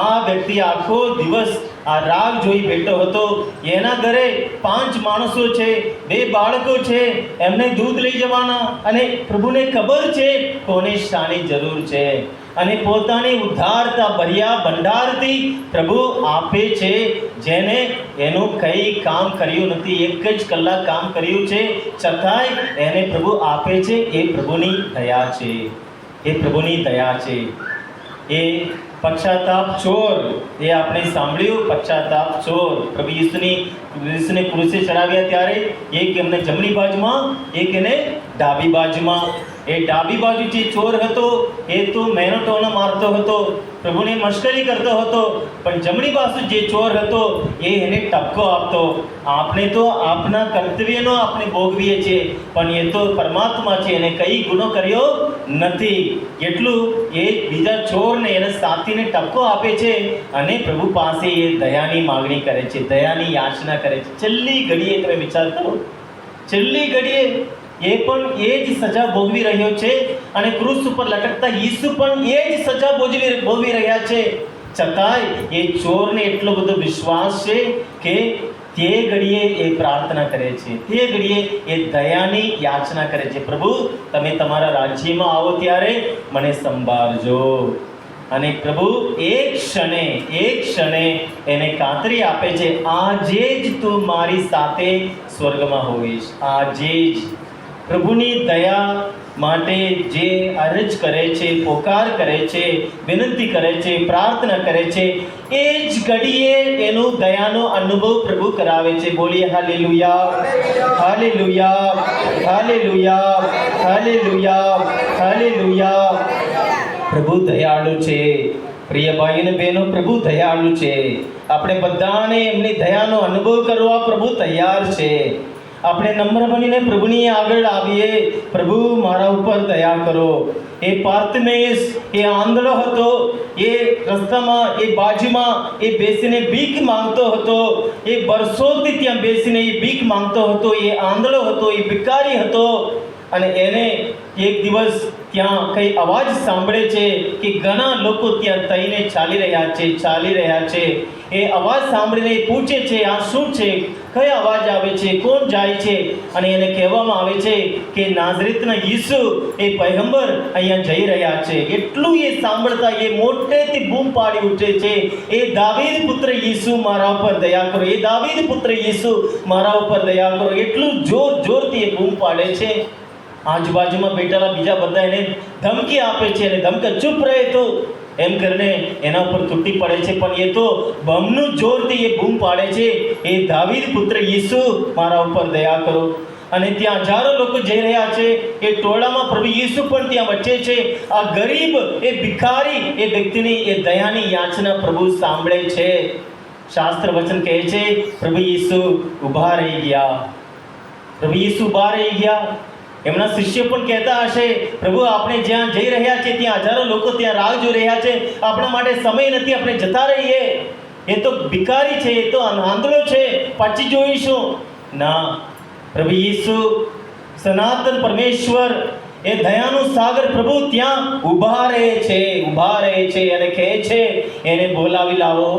આ વ્યક્તિ આખો દિવસ આ રાહ જોઈ બેઠો હતો. એના ઘરે 5 માણસો છે, 2 બાળકો છે, એમને દૂધ લઈ જવાના, અને પ્રભુને ખબર છે કોને શાની જરૂર છે, અને પોતાની ઉધારતા ભર્યા ભંડારથી પ્રભુ આપે છે. જેને એનું કંઈ કામ કર્યું નથી, 1 જ કલાક કામ કર્યું છે, છતાંય એને પ્રભુ આપે છે. એ પ્રભુની દયા છે. એ પ્રભુની દયા છે. એ પશ્ચાતાપ ચોર, એ આપણે સાંભળ્યું, પશ્ચાતાપ ચોર. પ્રભુ ઈસુને ક્રુસે ચડાવ્યા ત્યારે એક એમને જમણી બાજુમાં, એક એને ડાબી બાજુમાં. એ ડાબી બાજુ જે ચોર હતો એ તો મહેનતોનો મારતો હતો, પ્રભુને મશ્કરી કરતો હતો. પણ જમણી બાજુ જે ચોર હતો એ એને ટપકો આપતો. આપણે તો આપણા કર્તવ્યનો આપણે ભોગવીએ છીએ, પણ એ તો પરમાત્મા છે, એને કઈ ગુનો કર્યો નથી. એટલું એ બીજા ચોરને, એના સાથીને ટપકો આપે છે, અને પ્રભુ પાસે એ દયાની માગણી કરે છે, દયાની યાચના કરે છે. છેલ્લી ઘડીએ તમે વિચાર કરો, છેલ્લી ઘડીએ એ પણ એ જ સજા ભોગવી રહ્યો છે, અને ક્રૂસ ઉપર લટકતા ઈસુ પણ એ જ સજા ભોગવી રહ્યા છે. છતાંય એ ચોરને એટલો બધો વિશ્વાસ છે કે તે ઘડીએ એ પ્રાર્થના કરે છે, તે ઘડીએ એ દયાની યાચના કરે છે, પ્રભુ તમે તમારા રાજ્યમાં આવો ત્યારે મને સંભાળજો. અને પ્રભુ એક ક્ષણે એને ખાતરી આપે છે, આજે જ તું મારી સાથે સ્વર્ગમાં હોઈશ. આજે જ. પ્રભુની દયા માટે જે અરજ કરે છે, પોકાર કરે છે, વિનંતી કરે છે, પ્રાર્થના કરે છે, એ જ ઘડીએ એનો દયાનો અનુભવ પ્રભુ કરાવે છે. બોલીએ hallelujah, hallelujah, hallelujah, hallelujah, hallelujah. પ્રભુ દયાળુ છે. પ્રિય ભાઈ અને બહેનો, પ્રભુ દયાળુ છે. આપણે બધાને એમની દયાનો અનુભવ કરવા પ્રભુ તૈયાર છે. આપણે નમ્ર બનીને પ્રભુની આગળ આવીએ, પ્રભુ મારા ઉપર દયા કરો. એ પાર્થમેસ, એ આંધળો હતો, એ રસ્તામાં, એ બાજુમાં એ બેસીને ભીખ માંગતો હતો. એ વર્ષોથી ત્યાં બેસીને એ ભીખ માંગતો હતો. એ આંધળો હતો, એ ભિખારી હતો, અને એને એક દિવસ ત્યાં કઈ અવાજ સાંભળે છે કે ઘણા લોકો ત્યાં થઈને ચાલી રહ્યા છે. એ અવાજ સાંભળીને પૂછે છે, આ શું છે, કયો અવાજ આવે છે, કોણ જાય છે? અને એને કહેવામાં આવે છે કે નાઝરેતના ઈસુ એ પૈગંબર અહીંયા જઈ રહ્યા છે. એટલું એ સાંભળતા એ મોટેથી બૂમ પાડી ઉઠે છે, એ દાવીદ પુત્ર ઈસુ મારા ઉપર દયા કરો, એ દાવીદ પુત્ર ઈસુ મારા ઉપર દયા કરો. એટલું જોરથી એ બૂમ પાડે છે. આજુબાજુમાં બેઠેલા બીજા બધા એને ધમકી આપે છે અને ધમકે ચૂપ રહે તો એમ કરીને એના ઉપર તૂટી પડે છે. પણ એ તો બમનું જોરથી એ બૂમ પાડે છે, એ દાવીદ પુત્ર ઈસુ મારા ઉપર દયા કરો. અને ત્યાં હજારો લોકો જઈ રહ્યા છે. એ ટોળામાં પ્રભુ ઈસુ પણ ત્યાં વચ્ચે છે. આ ગરીબ, એ ભિખારી, એ વ્યક્તિની એ દયાની યાચના પ્રભુ સાંભળે છે. શાસ્ત્ર વચન કહે છે પ્રભુ ઈસુ ઊભા રહી ગયા. પ્રભુ ઈસુ ઊભા રહી ગયા. એમના શિષ્ય પણ કહેતા હશે, પ્રભુ આપણે જ્યાં જઈ રહ્યા છે ત્યાં હજારો લોકો ત્યાં રાહ જોઈ રહ્યા છે, આપણા માટે સમય નથી, આપણે જતા રહીએ. એ તો ભિખારી છે, એ તો આંધળો છે, પછી જોઈશું. ના, પ્રભુ ઈસુ સનાતન પરમેશ્વર, એ દયાનું સાગર પ્રભુ ત્યાં ઊભા રહે છે અને કહે છે એને બોલાવી લાવો.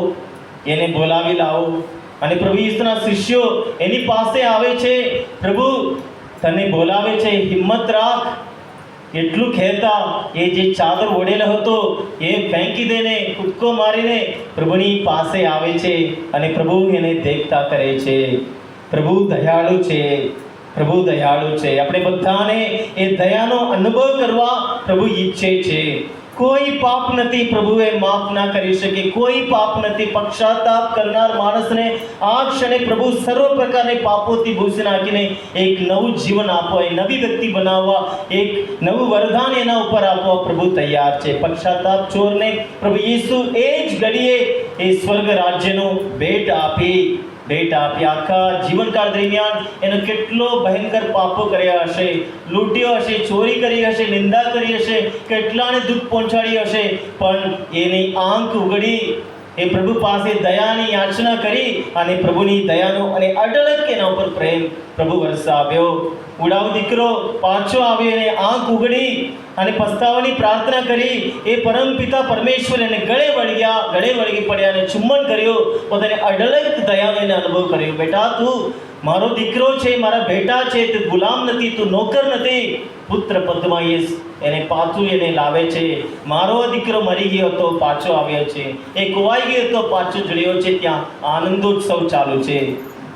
અને પ્રભુ ઈસુના શિષ્યો એની પાસે આવે છે, પ્રભુ તને બોલાવે છે, હિંમત રાખ. એટલું કહેતા એ જે ચાદર ઓઢેલો હતો એ ફેંકી દઈને કૂદકો મારીને પ્રભુની પાસે આવે છે અને પ્રભુ એને દેખતા કરે છે. પ્રભુ દયાળુ છે. આપણે બધાને એ દયાનો અનુભવ કરવા પ્રભુ ઈચ્છે છે. કોઈ પાપ નથી પ્રભુએ માફ ના કરી શકે, કોઈ પાપ નથી. પશ્ચાતાપ કરનાર માણસને આ ક્ષણે પ્રભુ સર્વ પ્રકારની પાપોથી ભૂસી નાખીને એક નવું જીવન આપવા, એક નવી વ્યક્તિ બનાવવા, એક નવું વરદાન એના ઉપર આપવા પ્રભુ તૈયાર છે. પશ્ચાતાપ ચોરને પ્રભુ ઈસુ એ જ ઘડીએ એ સ્વર્ગ રાજ્યનો ભેટ આપી. આખા જીવનકાળ દરમિયાન એનો કેટલો ભયંકર પાપો કર્યા હશે, લૂંટ્યો હશે, ચોરી કરી હશે, નિંદા કરી હશે, કેટલાને દુઃખ પહોંચાડી હશે, પણ એની આંખ ઉઘડી એ પ્રભુ પાસે દયાની યાચના કરી અને પ્રભુની દયાનો અને અઢળક એના ઉપર પ્રેમ પ્રભુ વરસાવ્યો. ઉડાવ દીકરો પાછો આવ્યો, એને આંખ ઉઘડી અને પસ્તાવાની પ્રાર્થના કરી. એ પરમ પિતા પરમેશ્વર એને ગળે વળગી પડ્યા અને ચુંબન કર્યો, પોતાને અઢળક દયાનો એને અનુભવ કર્યો. બેટા, તું મારો દીકરો છે, મારા બેટા છે, તું ગુલામ નથી, તું નોકર નથી. પુત્ર પદમાં એને પાછું એને લાવે છે. મારો દીકરો મરી ગયો હતો, પાછો આવ્યો છે. એ ખોવાઈ ગયો હતો, પાછો જોડ્યો છે. ત્યાં આનંદોત્સવ ચાલુ છે.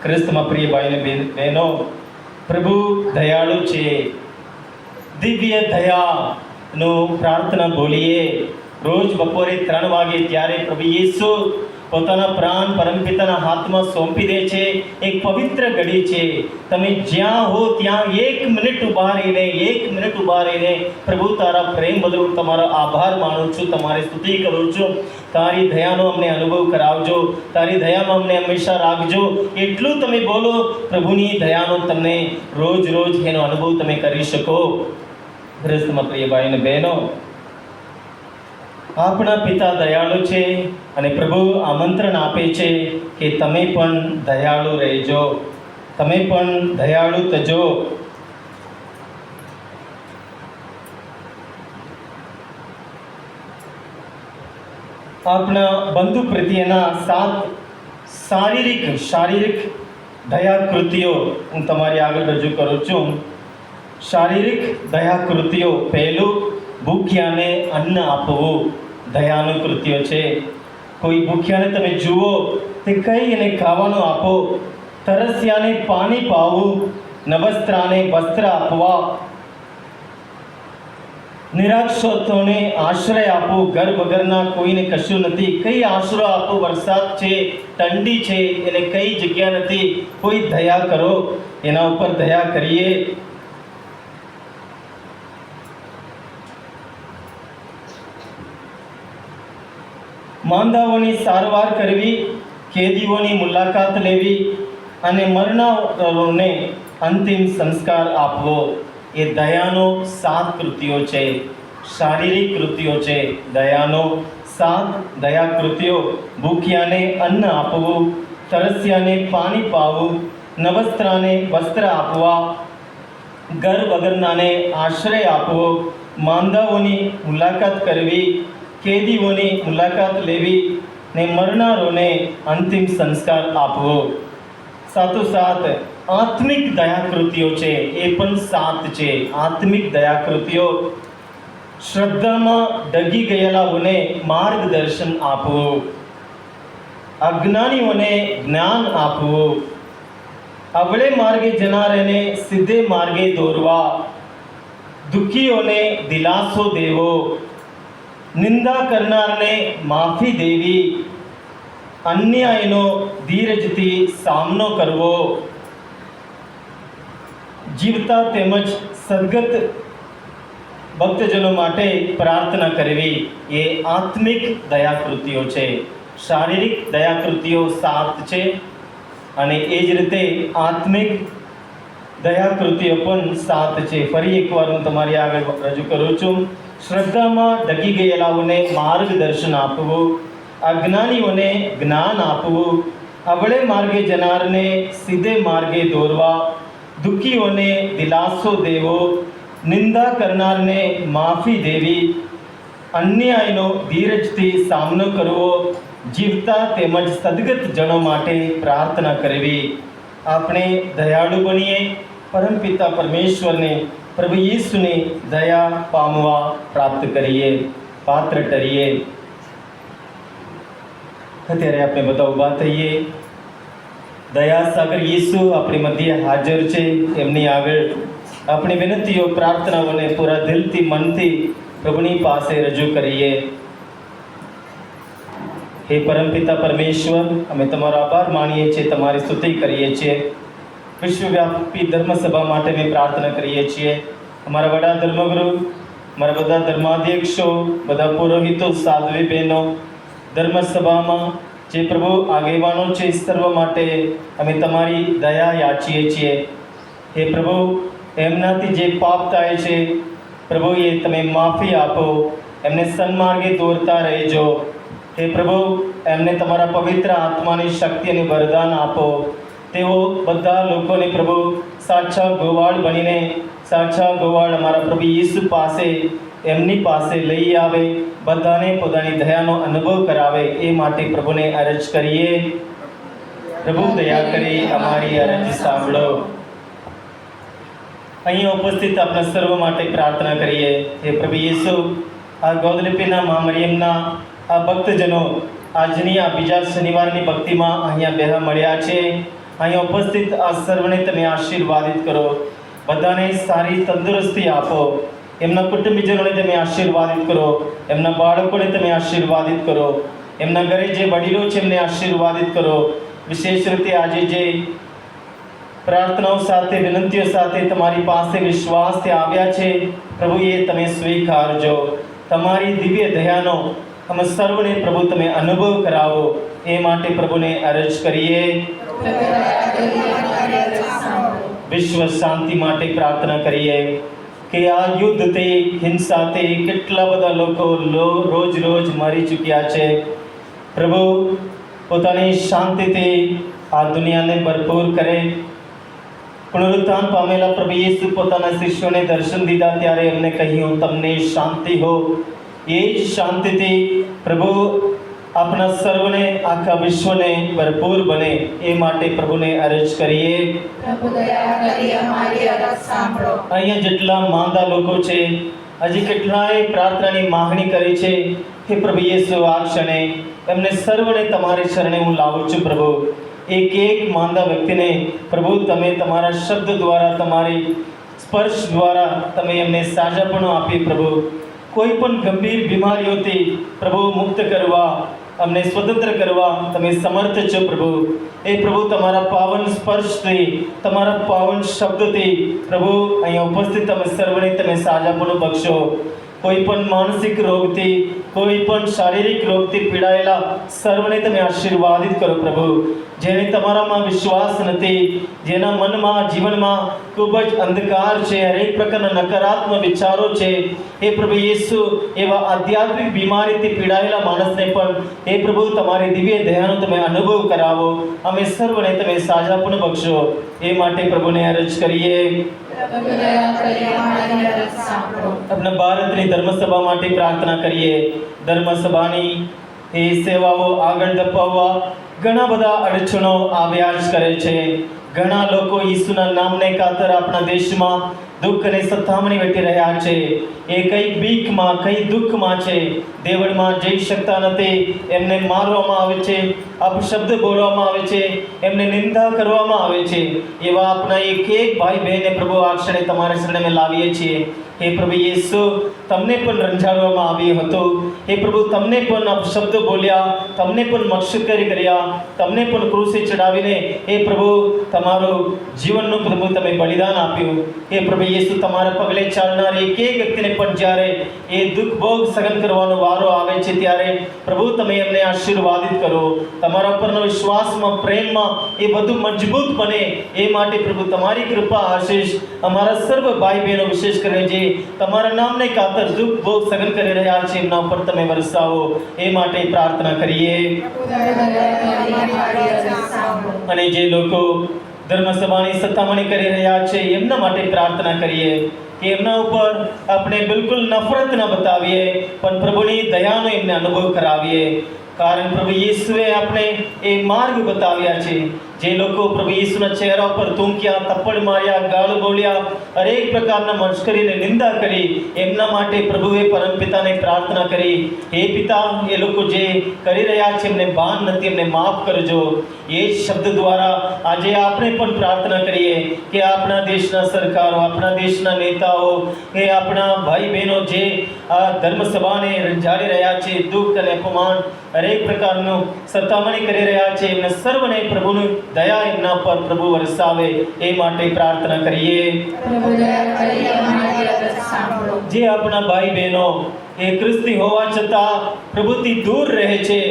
ખ્રિસ્તમાં પ્રિય ભાઈ અને બહેનો, પ્રભુ દયાળુ છે. દિવ્ય દયાનું પ્રાર્થના બોલીએ. રોજ બપોરે 3 વાગે ત્યારે પ્રભુ ઈસુ પોતાના પ્રાણ પરમપિતાના હાથમાં સોંપી દે છે. એક પવિત્ર ઘડી છે. તમે જ્યાં હો ત્યાં 1 મિનિટ ઊભા રહીને પ્રભુ તારા પ્રેમ બદલ હું તમારો આભાર માનું છું, તમારી સ્તુતિ કરું છું. તારી દયાનો અમને અનુભવ કરાવજો, તારી દયામાં અમને હંમેશા રાખજો. એટલું તમે બોલો, પ્રભુની દયાનો તમને રોજ એનો અનુભવ તમે કરી શકો. ખ્રિસ્તમાં પ્રિય ભાઈ અને બહેનો, આપણા પિતા દયાળુ છે અને પ્રભુ આમંત્રણ આપે છે કે તમે પણ દયાળુ રહેજો, તમે પણ દયાળુ થજો. આપણા બંધુ પ્રત્યેના 7 શારીરિક દયાકૃતિઓ હું તમારી આગળ રજૂ કરું છું. શારીરિક દયાકૃતિઓ. પહેલું, ભૂખ્યાને અન્ન આપવું દયાનું કૃત્ય છે. કોઈ ભૂખ્યાને તમે જુઓ તે કંઈ એને ખાવાનું આપો. તરસ્યાને પાણી પાવું, નવસ્ત્રાને વસ્ત્ર આપવા, નિરાશ્રિતોને આશ્રય આપો. ઘર વગરના કોઈને કશું નથી, કઈ આશરો આપો. વરસાદ છે, ઠંડી છે, એને કઈ જગ્યા નથી. કોઈ દયા કરો, એના ઉપર દયા કરીએ. માંદાઓની સારવાર કરવી, કેદીઓની મુલાકાત લેવી અને મરનારોને અંતિમ સંસ્કાર આપવો. એ દયાનો 7 કૃત્યો છે, શારીરિક કૃત્યો છે. દયાનો 7 દયાકૃત્યો. ભૂખ્યાને અન્ન આપવું, તરસ્યાને પાણી પાવું, નવસ્ત્રાને વસ્ત્ર આપવા, ઘર વગરનાને આશ્રય આપવો, માંદાઓની મુલાકાત કરવી, કેદીઓની મુલાકાત લેવી ને મરનારોને અંતિમ સંસ્કાર આપવો. સાથોસાથ આત્મિક દયાકૃતિઓ છે, એ પણ 7 છે. આત્મિક દયાકૃતિઓ: શ્રદ્ધામાં ડગી ગયેલાઓને માર્ગદર્શન આપવું, અજ્ઞાનીઓને જ્ઞાન આપવું, અવળે માર્ગે જનારને સીધે માર્ગે દોરવા, દુઃખીઓને દિલાસો દેવો, નિંદા કરનારને માફી દેવી, અન્યાયનો ધીરજથી સામનો કરવો, જીવતા તેમજ સદગત ભક્તજનો માટે પ્રાર્થના કરવી. એ આત્મિક દયાકૃતિઓ છે. શારીરિક દયાકૃતિઓ 7 છે અને એ જ રીતે આત્મિક દયાકૃતિઓ પણ 7 છે. ફરી એકવાર હું તમારી આગળ રજૂ કરું છું. શ્રદ્ધામાં ડગી ગયેલાઓને માર્ગદર્શન આપવું, અજ્ઞાનીઓને જ્ઞાન આપવું, અવળે માર્ગે જનારને સીધે માર્ગે દોરવા, દુઃખીઓને દિલાસો દેવો, નિંદા કરનારને માફી દેવી, અન્યાયનો ધીરજથી સામનો કરવો, જીવતા તેમજ સદગત જનો માટે પ્રાર્થના કરવી. આપણે દયાળુ બનીએ, પરમપિતા પરમેશ્વરને, પ્રભુ ઈસુની દયા પામવા પ્રાપ્ત કરીએ, પાત્ર ઠરીએ. અત્યારે આપણે બધા ઊભા થઈએ. દયા સાગર ઈસુ આપણી મધ્ય હાજર છે. એમની આગળ આપણી વિનંતીઓ, પ્રાર્થનાઓને પૂરા દિલથી, મનથી પ્રભુની પાસે રજૂ કરીએ. હે પરમપિતા પરમેશ્વર, અમે તમારો આભાર માનીએ છીએ, તમારી સ્તુતિ કરીએ છીએ. વિશ્વવ્યાપી ધર્મસભા માટે અમે પ્રાર્થના કરીએ છીએ. અમારા વડા ધર્મગુરુ, અમારા બધા ધર્માધ્યક્ષો, બધા પુરોહિતો, સાધ્વી બહેનો, ધર્મસભામાં જે પ્રભુ આગેવાનો છે, સર્વ માટે અમે તમારી દયા યાચીએ છીએ. હે પ્રભુ, એમનાથી જે પાપ થાય છે પ્રભુ, એ તમે માફી આપો, એમને સન્માર્ગે દોરતા રહેજો. હે પ્રભુ, એમને તમારા પવિત્ર આત્માની શક્તિ અને વરદાન આપો. તેઓ બધા લોકોને પ્રભુ સાચા ગોવાળ બનીને, સાચા ગોવાળ અમારા પ્રભુ ઈસુ પાસે, એમની પાસે લઈ આવે, બધાને પોતાની દયાનો અનુભવ કરાવે. એ માટે પ્રભુને અરજ કરીએ. પ્રભુ દયા કરી અમારી અરજ સાંભળો. અહીંયા ઉપસ્થિત આપણા સર્વ માટે પ્રાર્થના કરીએ. હે પ્રભુ ઈસુ, આ ગૌદલિપીના મા મરિયમના આ ભક્તજનો આજની આ બીજા શનિવારની ભક્તિમાં અહીંયા બેહા મળ્યા છે. અહીંયા ઉપસ્થિત આ સર્વને તમે આશીર્વાદિત કરો. બધાને સારી તંદુરસ્તી આપો. એમના કુટુંબીજનોને તમે આશીર્વાદિત કરો. એમના બાળકોને તમે આશીર્વાદિત કરો. એમના ઘરે જે વડીલો છે એમને આશીર્વાદિત કરો. વિશેષ રીતે આજે જે પ્રાર્થનાઓ સાથે, વિનંતીઓ સાથે તમારી પાસે વિશ્વાસથી આવ્યા છે પ્રભુ, એ તમે સ્વીકારજો. તમારી દિવ્ય દયાનો અમે સર્વને પ્રભુ તમે અનુભવ કરાવો. એ માટે પ્રભુને અરજ કરીએ. વિશ્વ શાંતિ માટે પ્રાર્થના કરીએ કે આ યુદ્ધથી, હિંસાથી કેટલા બધા લોકો રોજ રોજ મરી ચૂક્યા છે. પ્રભુ પોતાની શાંતિથી આ દુનિયાને ભરપૂર કરે. પુનરુત્થાન પામેલા પ્રભુ યેસુ પોતાના શિષ્યોને દર્શન દીધા ત્યારે એમને કહ્યું, તમને શાંતિ હો. એ જ શાંતિથી પ્રભુ આપણા સર્વને, આખા વિશ્વને ભરપૂર બને. એ માટે પ્રભુને અરજ કરીએ. અહીંયા જેટલા માંદા લોકો છે, હજી કેટલાય પ્રાર્થનાની માંગણી કરી છે. હે પ્રભુ યેસુ, આ ક્ષણે એમને સર્વને તમારી શરણે હું લાવું છું. પ્રભુ, એક એક માંદા વ્યક્તિને પ્રભુ તમે તમારા શબ્દ દ્વારા, તમારી સ્પર્શ દ્વારા તમે એમને સાજાપણું આપી. પ્રભુ, કોઈ પણ ગંભીર બીમારીઓથી પ્રભુ મુક્ત કરવા, અમને સ્વતંત્ર કરવા તમે સમર્થ છો. પ્રભુ, એ પ્રભુ તમારા પાવન સ્પર્શથી, તમારા પાવન શબ્દથી પ્રભુ અહીંયા ઉપસ્થિત તમે સર્વને તમે સાજાપણું બક્ષો. કોઈ પણ માનસિક રોગથી, કોઈ પણ શારીરિક રોગથી પીડાયેલા સર્વને તમે આશીર્વાદિત કરો. પ્રભુ, જેને તમારામાં વિશ્વાસ નથી, જેના મનમાં, જીવનમાં ખૂબ જ અંધકાર છે, હરેક પ્રકારના નકારાત્મક વિચારો છે, એ પ્રભુ યેસુ એવા આધ્યાત્મિક બીમારીથી પીડાયેલા માણસને પણ એ પ્રભુ તમારી દિવ્ય દયાનો તમે અનુભવ કરાવો. અમે સર્વને તમે સાજાપણું બક્ષો. એ માટે પ્રભુને અરજ કરીએ. પ્રભુ દયા કરી અમારી અરજ સાંભળો. આપણે ભારતની ધર્મસભા માટે પ્રાર્થના કરીએ. ધર્મસભાની એ સેવાઓ આગળ ધપાવવા ઘણા બધા અડચણો આવ્યા જ કરે છે. ઘણા લોકો ઈસુના નામને ખાતર આપણા દેશમાં દુઃખ અને સતામણી વેઠી રહ્યા છે. એ કઈ બીકમાં કઈ દુઃખમાં છે, દેવળમાં જઈ શકતા નથી. એમને મારવામાં આવે છે, અપશબ્દ બોલવામાં આવે છે, એમને નિંદા કરવામાં આવે છે. એવા આપણા એક એક ભાઈ બહેને પ્રભુ આ ક્ષણે તમારા શરણે અમે લાવીએ છીએ. હે પ્રભુ યેસુ, તમને પણ રંજાડવામાં આવ્યું હતું. હે પ્રભુ, તમને પણ અપશબ્દ બોલ્યા, તમને પણ મક્ષકરી કર્યા, તમને પણ ક્રૂસે ચડાવીને હે પ્રભુ તમારું જીવનનું પ્રભુ તમે બલિદાન આપ્યું. હે પ્રભુ યેસુ, તમારા પગલે ચાલનાર એક એક વ્યક્તિને પણ જ્યારે એ દુઃખ ભોગ સહન કરવાનો વારો આવે છે ત્યારે પ્રભુ તમે એમને આશીર્વાદિત કરો. તમારા પરનો વિશ્વાસમાં પ્રેમમાં એ વધુ મજબૂત બને એ માટે પ્રભુ તમારી કૃપા આશીષ અમારા સર્વ ભાઈ બહેનો વિશેષ કરીને જે તમારા નામને ખાતર દુઃખ ભોગ સહન કરી રહ્યા છે એમના ઉપર તમે વરસાવો એ માટે પ્રાર્થના કરીએ. પ્રભુ દયા કરી અમારી અરજ સાંભળો. અને જે લોકો ધર્મસભાની સત્તામણી કરી રહ્યા છે એમના માટે પ્રાર્થના કરીએ કે એમના ઉપર આપણે બિલકુલ નફરત ન બતાવીએ, પણ પ્રભુની દયાનો એમને અનુભવ કરાવીએ. કારણ પ્રભુ ઈસુએ આપણે એ માર્ગ બતાવ્યા છે. જે લોકો પ્રભુ ઈસુના ચહેરા પર થૂંક્યા, થપ્પડ માર્યા, ગાળ બોલ્યા, હરેક પ્રકારના મશ્કરીને નિંદા કરી, એમના માટે પ્રભુએ પરમપિતાને પ્રાર્થના કરી, હે પિતા, એ લોકો જે કરી રહ્યા છે એમને ભાન નથી, એમને માફ કરજો. એ જ શબ્દ દ્વારા આજે આપણે પણ પ્રાર્થના કરીએ કે આપણા દેશના સરકારો, આપણા દેશના નેતાઓ, કે આપણા ભાઈ બહેનો જે આ ધર્મસભાને રંજાડી રહ્યા છે, દુઃખ અને અપમાન હરેક પ્રકારનું સતામણી કરી રહ્યા છે, એમને સર્વને પ્રભુની દયા એમના પર પ્રભુ વરસાવે એ માટે પ્રાર્થના કરીએ. પ્રભુ દયા કરી અમારી અરજ સાંભળો. જે આપણા ભાઈ બહેનો એ ખ્રિસ્તી હોવા છતાં પ્રભુથી દૂર રહે છે,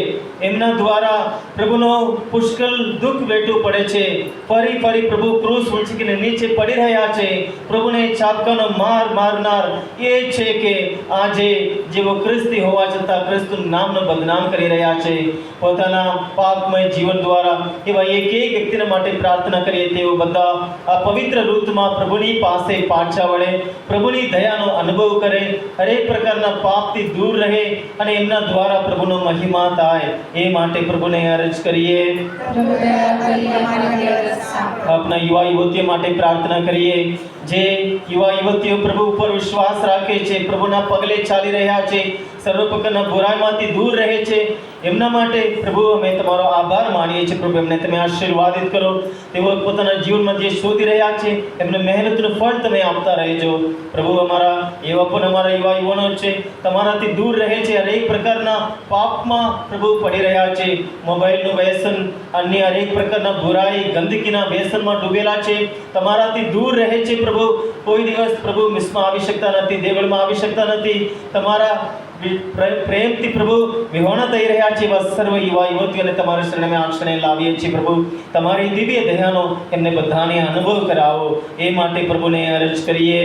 એમના દ્વારા પ્રભુનો પુષ્કળ દુઃખ વેઠવું પડે છે. ફરી ફરી પ્રભુ ક્રૂસ ઉંચકીને નીચે પડી રહ્યા છે. પ્રભુને ચાબકાનો માર મારનાર એ છે કે આજે જેઓ ખ્રિસ્તી હોવા છતાં ક્રિસ્તુનું નામનો બદનામ કરી રહ્યા છે. પોતાના પાપમય જીવન દ્વારા એવા એક એક વ્યક્તિના માટે પ્રાર્થના કરીએ તેઓ બધા આ પવિત્ર ઋતુમાં પ્રભુની પાસે પાછા વળે, પ્રભુની દયાનો અનુભવ કરે, હરેક પ્રકારના પાપથી દૂર રહે અને એમના દ્વારા પ્રભુનો મહિમા થાય એ માટે પ્રભુને અરજ કરીએ. પ્રભુ દયા કરી અમારી અરજ સાંભળો. આપણા યુવા યુવતીઓ માટે પ્રાર્થના કરીએ. જે યુવા યુવતીઓ પ્રભુ ઉપર વિશ્વાસ રાખે છે, પ્રભુના પગલે ચાલી રહ્યા છે, સર્વ પ્રકારના બુરાઈમાંથી દૂર રહે છે, એમના માટે પ્રભુ અમે તમારો આભાર માનીએ છીએ. પ્રભુ એમને તમે આશીર્વાદિત કરો. તેઓ પોતાના જીવનમાં જે શોધી રહ્યા છે એમને મહેનતનું ફળ તમે આપતા રહેજો. પ્રભુ અમારા એવા પણ અમારા યુવા યુવાનો છે, તમારાથી દૂર રહે છે, હરેક પ્રકારના પાપમાં પ્રભુ પડી રહ્યા છે, મોબાઈલનું વ્યસન, અન્ય હરેક પ્રકારના બુરાઈ ગંદકીના વ્યસનમાં ડૂબેલા છે, તમારાથી દૂર રહે છે. પ્રભુ કોઈ દિવસ પ્રભુ મિસમાં આવી શકતા નથી, દેવળમાં આવી શકતા નથી, તમારા પ્રેમથી પ્રભુ વિહોણા થઈ રહ્યા છે. એવા સર્વ યુવા યુવતીઓને તમારા શરણે અમે આ ક્ષણે લાવીએ છીએ. પ્રભુ તમારી દિવ્ય દયાનો એમને બધાને અનુભવ કરાવો એ માટે પ્રભુને અરજ કરીએ.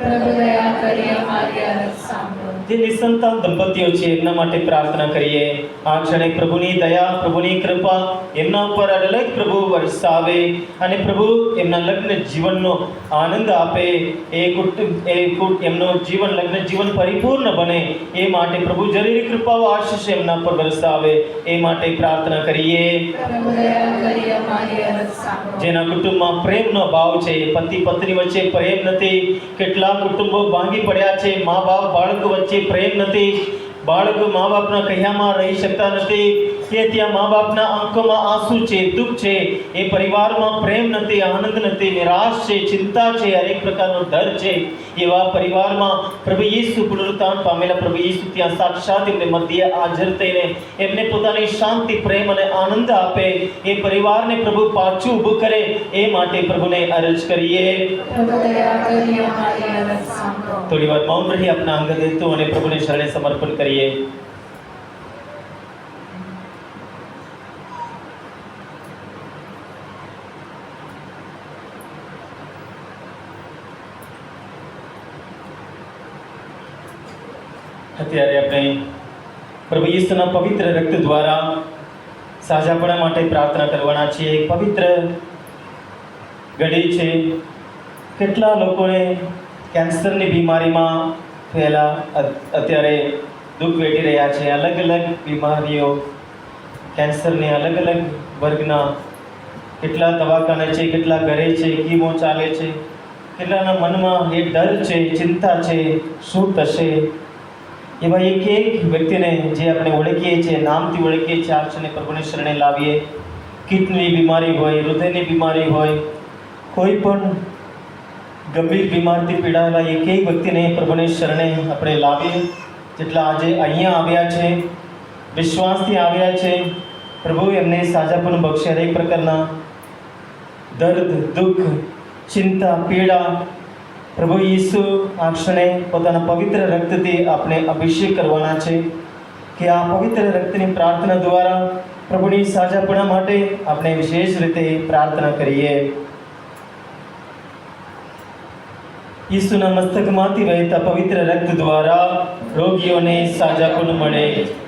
પ્રભુ દયા કરી અમારી અરજ સાંભળો. જે નિસંતાન દંપતીઓ છે એમના માટે પ્રાર્થના કરીએ. આ ક્ષણે પ્રભુની દયા, પ્રભુની કૃપા એમના ઉપર અડલગ પ્રભુ વરસાવે અને પ્રભુ એમના લગ્ન જીવનનો આનંદ આપે. એમનું જીવન લગ્ન જીવન પરિપૂર્ણ બને એ માટે પ્રભુ જરૂરી કૃપાઓ આશીષ એમના પર વરસાવે એ માટે પ્રાર્થના કરીએ. પ્રભુ દયા કરી અમારી અરજ સાંભળો. જેના કુટુંબમાં પ્રેમનો અભાવ છે, પતિ પત્ની વચ્ચે પ્રેમ નથી, કેટલાક કુટુંબો ભાંગી પડ્યા છે, મા બાપ બાળકો વચ્ચે પ્રેમ નથી, બાળકો મા બાપના કહ્યામાં રહી શકતા નથી, કે ત્યાં મા બાપના આંખોમાં આંસુ છે, દુઃખ છે, એ પરિવારમાં પ્રેમ નથી, આનંદ નથી, નિરાશ છે, ચિંતા છે, હરેક પ્રકારનો ડર છે. એવા પરિવારમાં પ્રભુ ઈસુ પુનરુત્થાન પામેલા પ્રભુ ઈસુ ત્યાં સાક્ષાત એમને મધ્ય હાજર થઈને એમને પોતાની શાંતિ, પ્રેમ અને આનંદ આપે, એ પરિવારને પ્રભુ પાછું ઊભું કરે એ માટે પ્રભુને અરજ કરીએ. પ્રભુ દયા કરી અમારી અરજ સાંભળો. થોડી વાર મૌન રહી આપના અંગ દેતો અને પ્રભુને શરણે સમર્પણ કરીએ. અત્યારે આપણે પ્રભુ ઈસુના પવિત્ર રક્ત દ્વારા સાજાપણા માટે પ્રાર્થના કરવાના છીએ. એક પવિત્ર ઘડી છે કેટલા લોકોને કેન્સરની બીમારીમાં અત્યારે દુઃખ વેઠી રહ્યા છે. અલગ અલગ બીમારીઓ, કેન્સરની અલગ અલગ વર્ગના કેટલા દવાખાને છે, કેટલા ઘરે છે, કીમો ચાલે છે. કેટલાના મનમાં એ ડર છે, ચિંતા છે, શું થશે. એવા એક એક વ્યક્તિને જે આપણે ઓળખીએ છીએ, નામથી ઓળખીએ છીએ, આપને પ્રભુને શરણે લાવીએ. કિડની બીમારી હોય, હૃદયની બીમારી હોય, કોઈ પણ ગંભીર બીમારીથી પીડાયેલા એક એક વ્યક્તિને પ્રભુને શરણે આપણે લાવીએ. જેટલા આજે અહીંયા આવ્યા છે, વિશ્વાસથી આવ્યા છે, પ્રભુ એમને સાજાપણું બક્ષે. હરેક પ્રકારના દર્દ, દુઃખ, ચિંતા, પીડા પ્રભુ ઈસુ આ ક્ષણે પોતાના પવિત્ર રક્તથી આપણે અભિષેક કરવાના છે કે આ પવિત્ર રક્તની પ્રાર્થના દ્વારા પ્રભુની સાજાપણા માટે આપણે વિશેષ રીતે પ્રાર્થના કરીએ. ઈસુના મસ્તકમાંથી વહેતા પવિત્ર રક્ત દ્વારા રોગીઓને સાજાપણું મળે.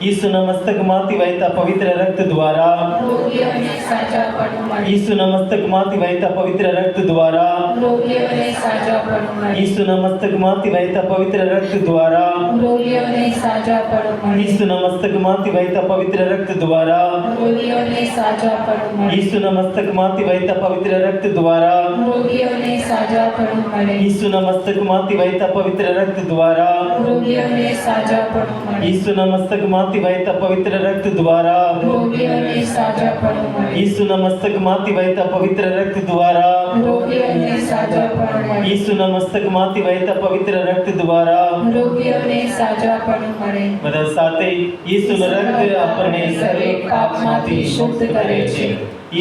ઈસુના મસ્તકમાંથી વહેતા પવિત્ર રક્ત દ્વારા રોગીઓને સાજાપણું મળે. ઈસુના મસ્તકમાંથી વહેતા પવિત્ર રક્ત દ્વારા રોગીઓને સાજાપણું મળે. ઈસુના મસ્તકમાંથી વહેતા પવિત્ર રક્ત દ્વારા રોગીઓને સાજાપણું મળે. ઈસુના મસ્તકમાંથી વહેતા પવિત્ર રક્ત દ્વારા રોગીઓને સાજાપણું મળે. ઈસુના મસ્તકમાંથી વહેતા પવિત્ર રક્ત દ્વારા રોગીઓને સાજાપણું મળે. ઈસુના મસ્તકમાંથી વહેતા પવિત્ર રક્ત દ્વારા રોગીઓને સાજાપણું મળે. ઈસુના મસ્તકમાંથી વહેતા પવિત્ર રક્ત દ્વારા રોગીઓને સાજાપણું મળે. ઈસુના મસ્તકમાંથી વહેતા પવિત્ર રક્ત દ્વારા રોગીઓને સાજાપણું મળે. ઈસુના મસ્તકમાંથી વહેતા પવિત્ર રક્ત દ્વારા રોગીઓને સાજાપણું મળે. બધા સાથે ઈસુનું રક્ત આપણને દરેક પાપમાંથી શુદ્ધ કરે છે.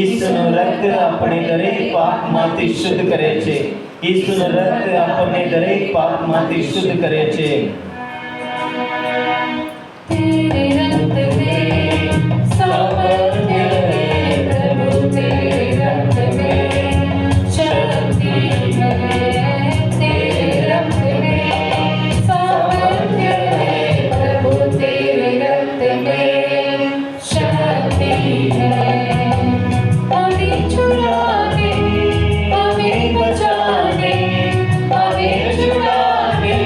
ઈસુનું રક્ત આપણે દરેક પાપમાંથી શુદ્ધ કરે છે. ઈસુનું રક્ત આપણને દરેક પાપમાંથી શુદ્ધ કરે છે. तेरे रक्त में सामर्थ्य है प्रभु, तेरे रक्त में शक्ति है. तेरे रक्त में सामर्थ्य है प्रभु, तेरे रक्त में शक्ति है. हमें छुड़ाने, हमें बचाने, हमें छुड़ाने,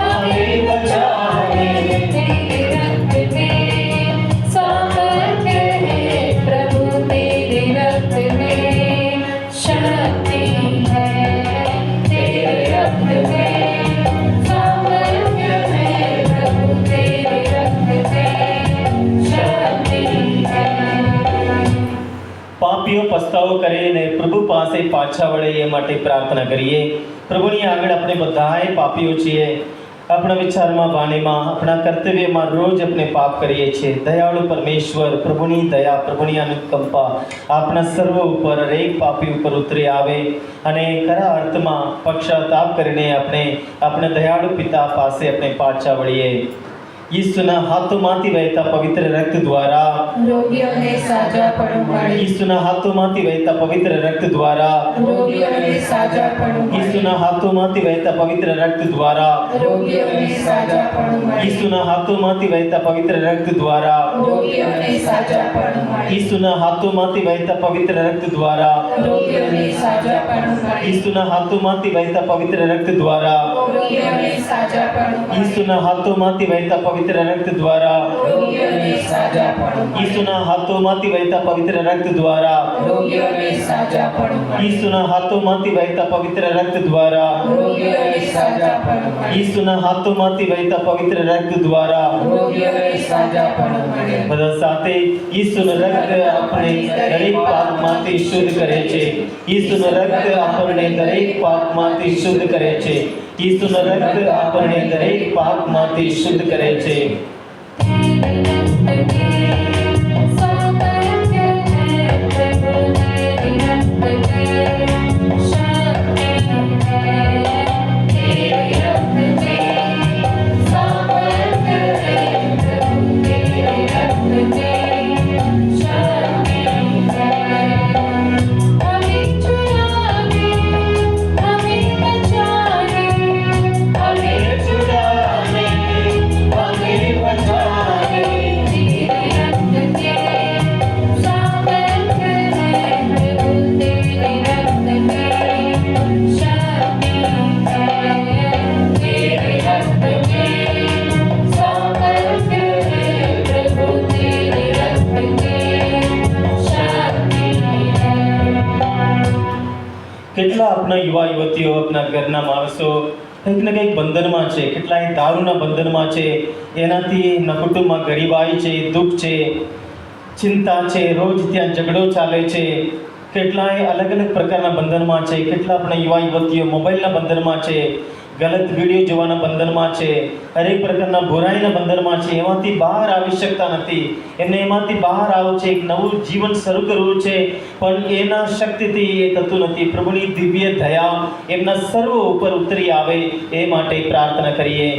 हमें बचाने. तेरे रक्त में सामर्थ्य है प्रभु, तेरे रक्त में शक्ति है. तेरे रक्त में सामर्थ्य है प्रभु, तेरे रक्त में शक्ति है. પાપીઓ પસ્તાવો કરે ને પ્રભુ પાસે પાછા વળે એ માટે પ્રાર્થના કરીએ. પ્રભુની આગળ આપણે બધાએ પાપીઓ છીએ. આપણા વિચારમાં, વાણીમાં, આપણા કર્તવ્યમાં રોજ આપણે પાપ કરીએ છીએ. દયાળુ પરમેશ્વર, પ્રભુની દયા, પ્રભુની અનુકંપા આપણા સર્વ ઉપર, હરેક પાપી ઉપર ઉતરી આવે અને ખરા અર્થમાં પક્ષાતાપ કરીને આપણે આપણા દયાળુ પિતા પાસે આપણે પાછા વળીએ. ઈસુના હાથોમાંથી વહેતા પવિત્ર રક્ત દ્વારા રોગીઓને સાજાપણું મળે. ઈસુના હાથોમાંથી વહેતા પવિત્ર રક્ત દ્વારા રોગીઓને સાજાપણું મળે. ઈસુના હાથોમાંથી વહેતા પવિત્ર રક્ત દ્વારા રોગીઓને સાજાપણું મળે. ઈસુના હાથોમાંથી વહેતા પવિત્ર રક્ત દ્વારા રોગીઓને સાજાપણું મળે. ઈસુના હાથોમાંથી વહેતા પવિત્ર રક્ત દ્વારા રોગીઓને સાજાપણું મળે. ઈસુના હાથોમાંથી વહેતા પવિત્ર રક્ત દ્વારા રોગીઓને સાજાપણું મળે. ઈસુના હાથોમાંથી વહેતા પવિત્ર રક્ત દ્વારા રોગીઓને સાજાપણું મળે. ઈસુના હાથોમાંથી વહેતા પવિત્ર રક્ત દ્વારા રોગીઓને સાજાપણું મળે. ઈસુના હાથોમાંથી વહેતા પવિત્ર રક્ત દ્વારા રોગીઓને સાજાપણું મળે. ઈસુના હાથોમાંથી વહેતા પવિત્ર રક્ત દ્વારા રોગીઓને સાજાપણું મળે. બધા સાથે ઈસુનું રક્ત આપણે દરેક પાપમાંથી શુદ્ધ કરે છે. ઈસુનું રક્ત આપણને દરેક પાપમાંથી શુદ્ધ કરે છે. ઈસુનું રક્ત આપણને દરેક પાપમાંથી શુદ્ધ કરે છે. हमें કેટલા આપણા યુવા યુવતીઓ આપણા ઘરના માણસો કંઈક ને કંઈક બંધનમાં છે, કેટલાય દારૂના બંધનમાં છે, એનાથી એમના કુટુંબમાં ગરીબાઈ છે, દુઃખ છે, ચિંતા છે, રોજ ત્યાં ઝઘડો ચાલે છે, કેટલાય અલગ અલગ પ્રકારના બંધનમાં છે, કેટલા આપણા યુવા યુવતીઓ મોબાઈલના બંધનમાં છે, ગલત વિડીયો જોવાના બંધનમાં છે, હરેક પ્રકારના બુરાઈના બંધનમાં છે, એમાંથી બહાર આવી શકતા નથી. એમને એમાંથી બહાર આવવું છે, એક નવું જીવન શરૂ કરવું છે, પણ એના શક્તિથી એ થતું નથી. પ્રભુની દિવ્ય દયા એમના સર્વ ઉપર ઉતરી આવે એ માટે પ્રાર્થના કરીએ.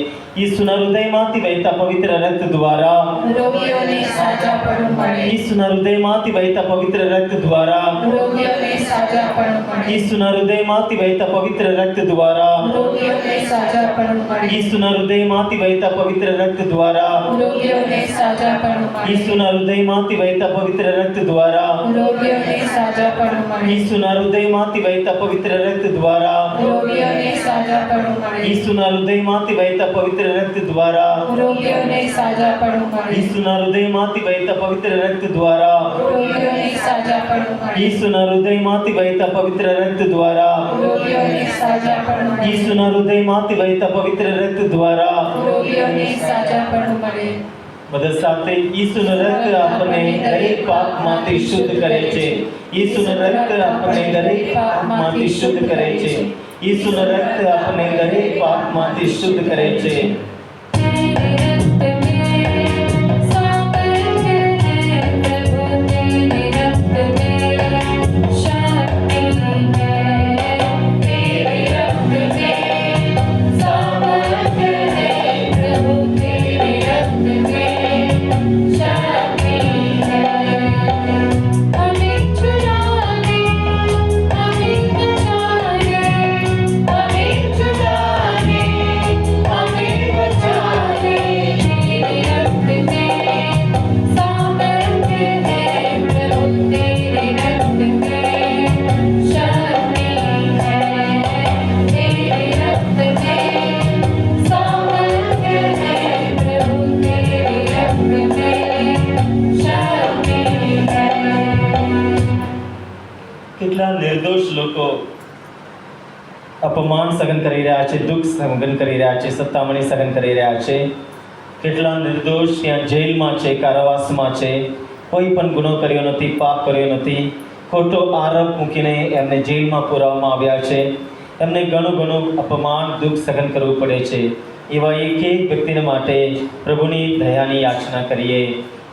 ઈસુના હૃદયમાંથી વહેતા પવિત્ર રક્ત દ્વારા રોગીઓને સાજાપણું મળે. ઈસુના હૃદયમાંથી વહેતા પવિત્ર રક્ત દ્વારા રોગીઓને સાજાપણું મળે. ઈસુના હૃદયમાંથી વહેતા પવિત્ર રક્ત દ્વારા રોગીઓને સાજાપણું મળે. ઈસુના હૃદયમાંથી વહેતા પવિત્ર રક્ત દ્વારા રોગીઓને સાજાપણું મળે. ઈસુના હૃદયમાંથી વહેતા પવિત્ર રક્ત દ્વારા રોગીઓને સાજાપણું મળે. ઈસુના હૃદયમાંથી વહેતા પવિત્ર રક્ત દ્વારા રોગીઓને સાજાપણું મળે. ઈસુના હૃદયમાંથી વહેતા પવિત્ર રક્ત દ્વારા રોગીઓને સાજાપણું મળે. ઈસુના હૃદયમાંથી વહેતા પવિત્ર રક્ત દ્વારા રોગીઓને સાજાપણું મળે. ઈસુના હૃદયમાંથી વહેતા પવિત્ર રક્ત દ્વારા રોગીઓને સાજાપણું મળે. ઈસુના હૃદયમાંથી વહેતા પવિત્ર રક્ત દ્વારા રોગીઓને સાજાપણું મળે. બધા સાથે ઈસુનું રક્ત આપણને દરેક પાપમાંથી શુદ્ધ કરે છે. ઈસુનું રક્ત આપણને દરેક પાપમાંથી શુદ્ધ કરે છે. ઈસુનું રક્ત આપણને દરેક પાપમાંથી શુદ્ધ કરે છે. કેટલા નિર્દોષ લોકો અપમાન સહન કરી રહ્યા છે, દુઃખ સહન કરી રહ્યા છે, સત્તામણી સહન કરી રહ્યા છે. કેટલા નિર્દોષ ત્યાં જેલમાં છે, કારાવાસમાં છે, કોઈ પણ ગુનો કર્યો નથી, પાપ કર્યો નથી, ખોટો આરોપ મૂકીને એમને જેલમાં પુરાવવામાં આવ્યા છે. એમને ઘણું અપમાન દુઃખ સહન કરવું પડે છે. એવા એક વ્યક્તિને માટે પ્રભુની દયાની યાચના કરીએ.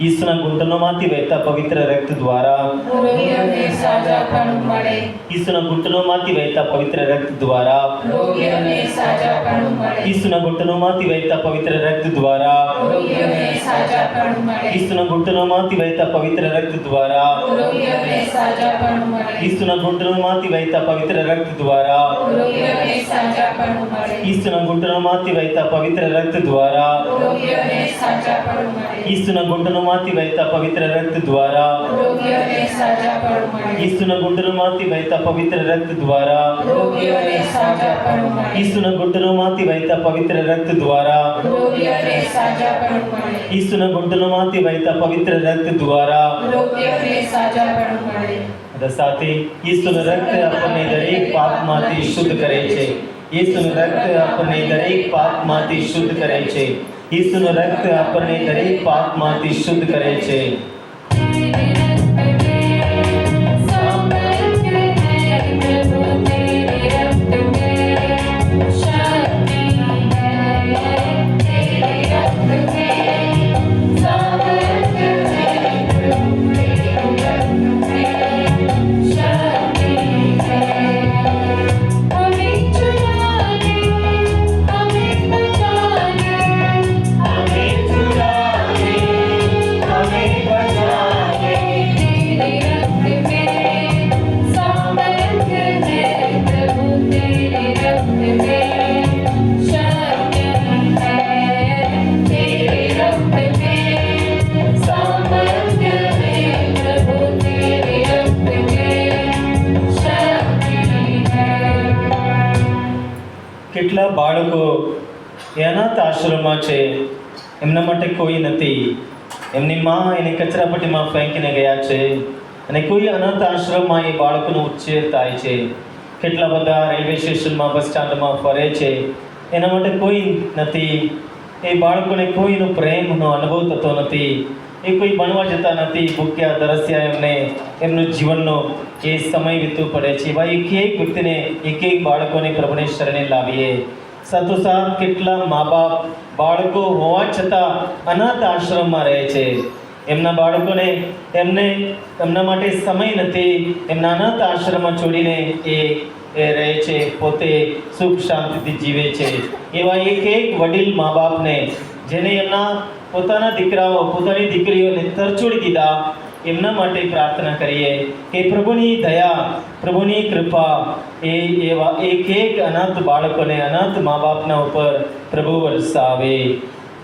ઈસુના ઘૂંટણોમાંથી વહેતા પવિત્ર રક્ત દ્વારા રોગીઓને સાજાપણું મળે. ઈસુના ઘૂંટણોમાંથી વહેતા પવિત્ર રક્ત દ્વારા રોગીઓને સાજાપણું મળે. ઈસુના ઘૂંટણોમાંથી વહેતા પવિત્ર રક્ત દ્વારા રોગીઓને સાજાપણું મળે. ઈસુના ઘૂંટણોમાંથી વહેતા પવિત્ર રક્ત દ્વારા રોગીઓને સાજાપણું મળે. ઈસુના ઘૂંટણોમાંથી વહેતા પવિત્ર રક્ત દ્વારા રોગીઓને સાજાપણું મળે. ઈસુના ઘૂંટણોમાંથી વહેતા પવિત્ર રક્ત દ્વારા રોગીઓને સાજાપણું મળે. ઈસુના ઘૂંટણોમાંથી વહેતા પવિત્ર રક્ત દ્વારા રોગીઓને સાજાપણું મળે. ઈસુના ઘૂંટણોમાંથી વહેતા પવિત્ર રક્ત દ્વારા રોગીઓને સાજાપણું મળે. ઈસુના ઘૂંટણોમાંથી વહેતા પવિત્ર રક્ત દ્વારા રોગીઓને સાજાપણું મળે. ઈસુના ઘૂંટણોમાંથી વહેતા પવિત્ર રક્ત દ્વારા રોગીઓને સાજાપણું મળે. બધા સાથે ઈસુનું રક્ત આપણને દરેક પાપમાંથી શુદ્ધ કરે છે. ઈસુનું રક્ત આપણને દરેક પાપમાંથી શુદ્ધ કરે છે. ઈસુનું રક્ત આપણને દરેક પાપમાંથી શુદ્ધ કરે છે. કેટલા બાળકો અનાથ આશ્રમમાં છે, એમના માટે કોઈ નથી. એમની માં એને કચરાપટ્ટીમાં ફેંકીને ગયા છે અને કોઈ અનાથ આશ્રમમાં એ બાળકોનો ઉછેર થાય છે. કેટલા બધા રેલવે સ્ટેશનમાં બસ સ્ટેન્ડમાં ફરે છે, એના માટે કોઈ નથી. એ બાળકોને કોઈનો પ્રેમનો અનુભવ થતો નથી. એ કોઈ બનવા જતા નથી. ભૂખ્યા તરસ્યા એમનું જીવનનો એ સમય વીતવું પડે છે. ભાઈ એક વ્યક્તિને એક બાળકોને પ્રભુને શરણે લાવીએ. સાથોસાથ કેટલા મા બાપ બાળકો હોવા છતાં અનાથ આશ્રમમાં રહે છે. એમના બાળકોને એમના માટે સમય નથી. એમના અનાથ આશ્રમમાં છોડીને એ રહે છે, પોતે સુખ શાંતિથી જીવે છે. એવા એક વડીલ મા બાપને જેને એમના પોતાના દીકરાઓ પોતાની દીકરીઓને તરછોડી દીધા, એમના માટે પ્રાર્થના કરીએ કે પ્રભુની દયા, પ્રભુની કૃપા એવા એક અનાથ બાળકોને, અનાથ મા બાપના ઉપર પ્રભુ વરસાવે.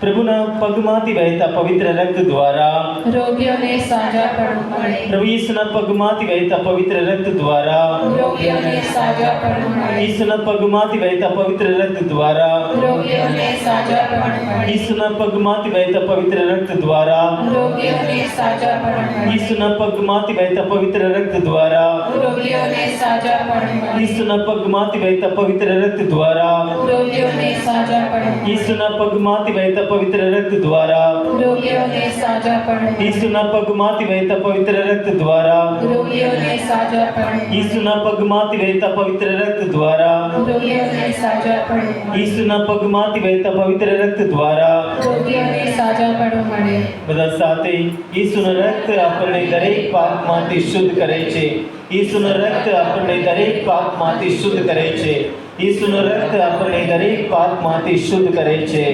પ્રભુના પગમાંથી વહેતા પવિત્ર રક્ત દ્વારા રોગીઓને સાજાપણું મળે. પ્રભુ ઈસુના પગમાંથી વહેતા પવિત્ર રક્ત દ્વારા રોગીઓને સાજાપણું મળે. ઈસુના પગમાંથી વહેતા પવિત્ર રક્ત દ્વારા રોગીઓને સાજાપણું મળે. ઈસુના પગમાંથી વહેતા પવિત્ર રક્ત દ્વારા રોગીઓને સાજાપણું મળે. ઈસુના પગમાંથી વહેતા પવિત્ર રક્ત દ્વારા રોગીઓને સાજાપણું મળે. ઈસુના પગમાંથી વહેતા પવિત્ર રક્ત દ્વારા રોગીઓને સાજાપણું મળે. ઈસુના પગમાંથી વહેતા પવિત્ર રક્ત દ્વારા રોગીઓને સાજાપણું મળે. ઈસુના પગમાંથી વહેતા પવિત્ર રક્ત દ્વારા રોગીઓને સાજાપણું મળે. ઈસુના પગમાંથી વહેતા પવિત્ર રક્ત દ્વારા રોગીઓને સાજાપણું મળે. ઈસુના પગમાંથી વહેતા પવિત્ર રક્ત દ્વારા રોગીઓને સાજાપણું મળે. બધા સાથે ઈસુનું રક્ત આપણને દરેક પાપમાંથી શુદ્ધ કરે છે. ઈસુનું રક્ત આપણને દરેક પાપમાંથી શુદ્ધ કરે છે. ઈસુનું રક્ત આપણને દરેક પાપમાંથી શુદ્ધ કરે છે.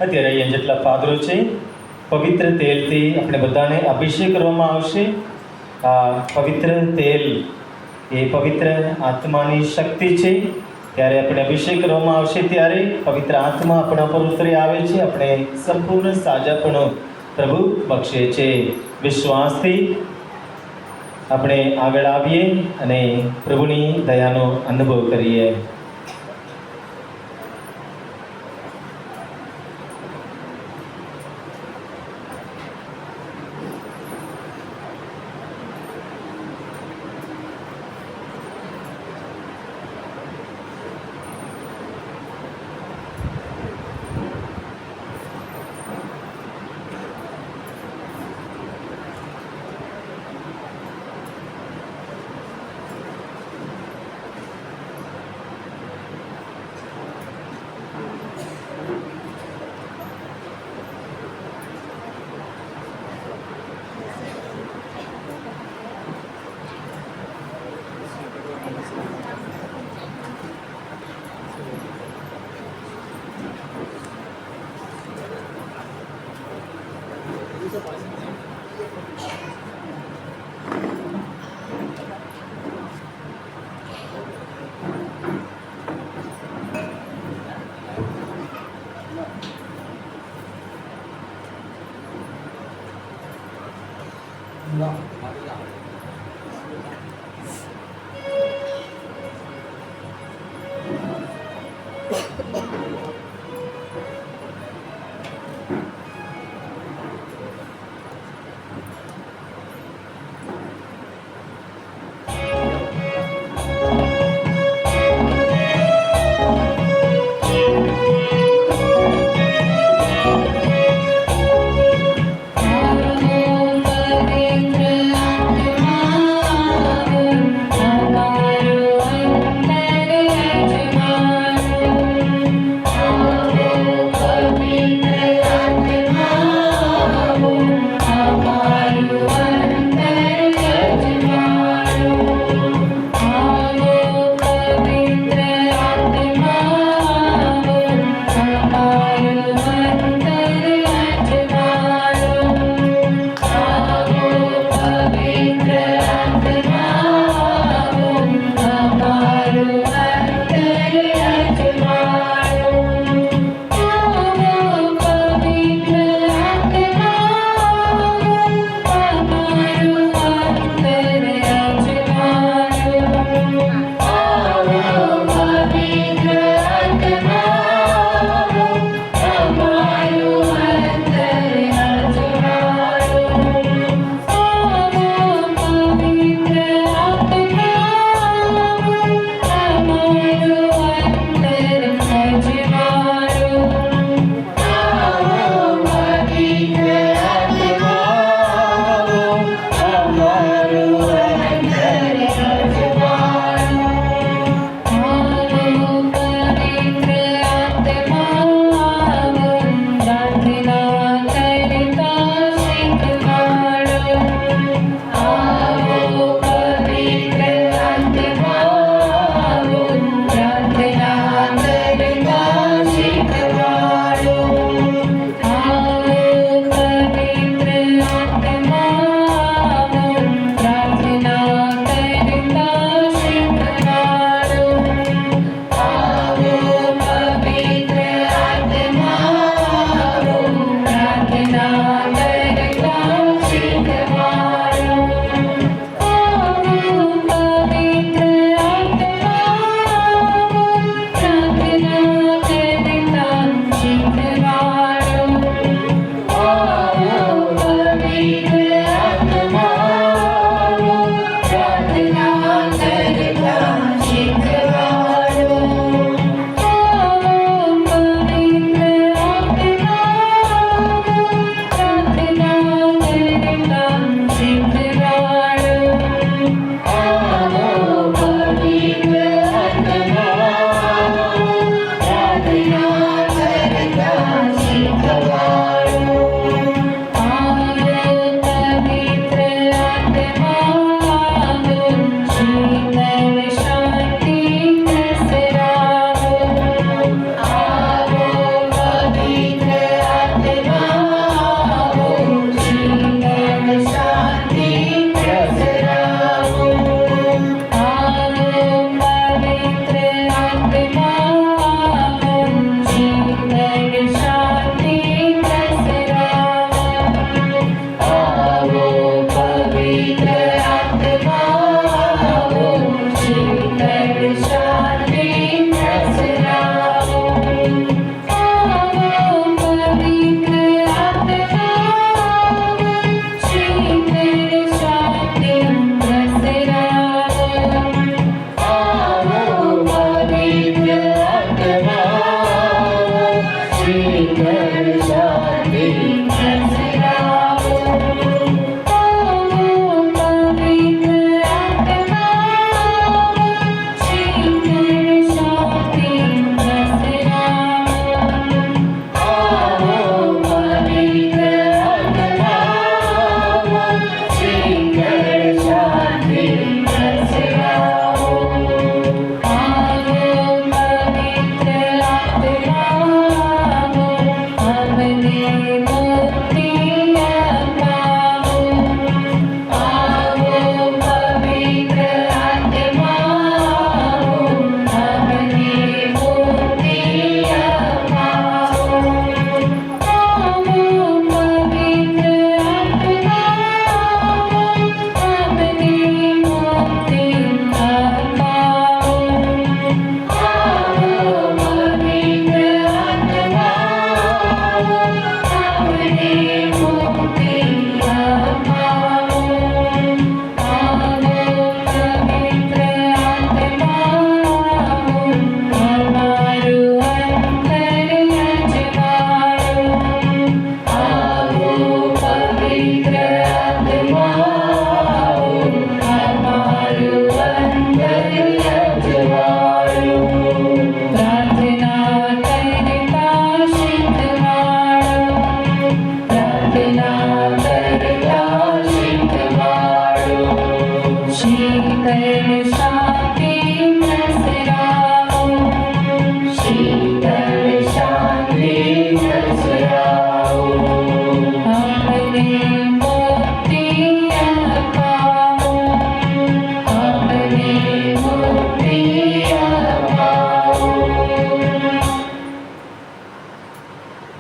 અત્યારે અહીંયા જેટલા ફાદરો છે, પવિત્ર તેલથી આપણે બધાને અભિષેક કરવામાં આવશે. આ પવિત્ર તેલ એ પવિત્ર આત્માની શક્તિ છે. ત્યારે આપણે અભિષેક કરવામાં આવશે ત્યારે પવિત્ર આત્મા આપણા પર ઉતરી આવે છે. આપણે સંપૂર્ણ સાજાપણું પ્રભુ બક્ષે છે. વિશ્વાસથી આપણે આગળ આવીએ અને પ્રભુની દયાનો અનુભવ કરીએ.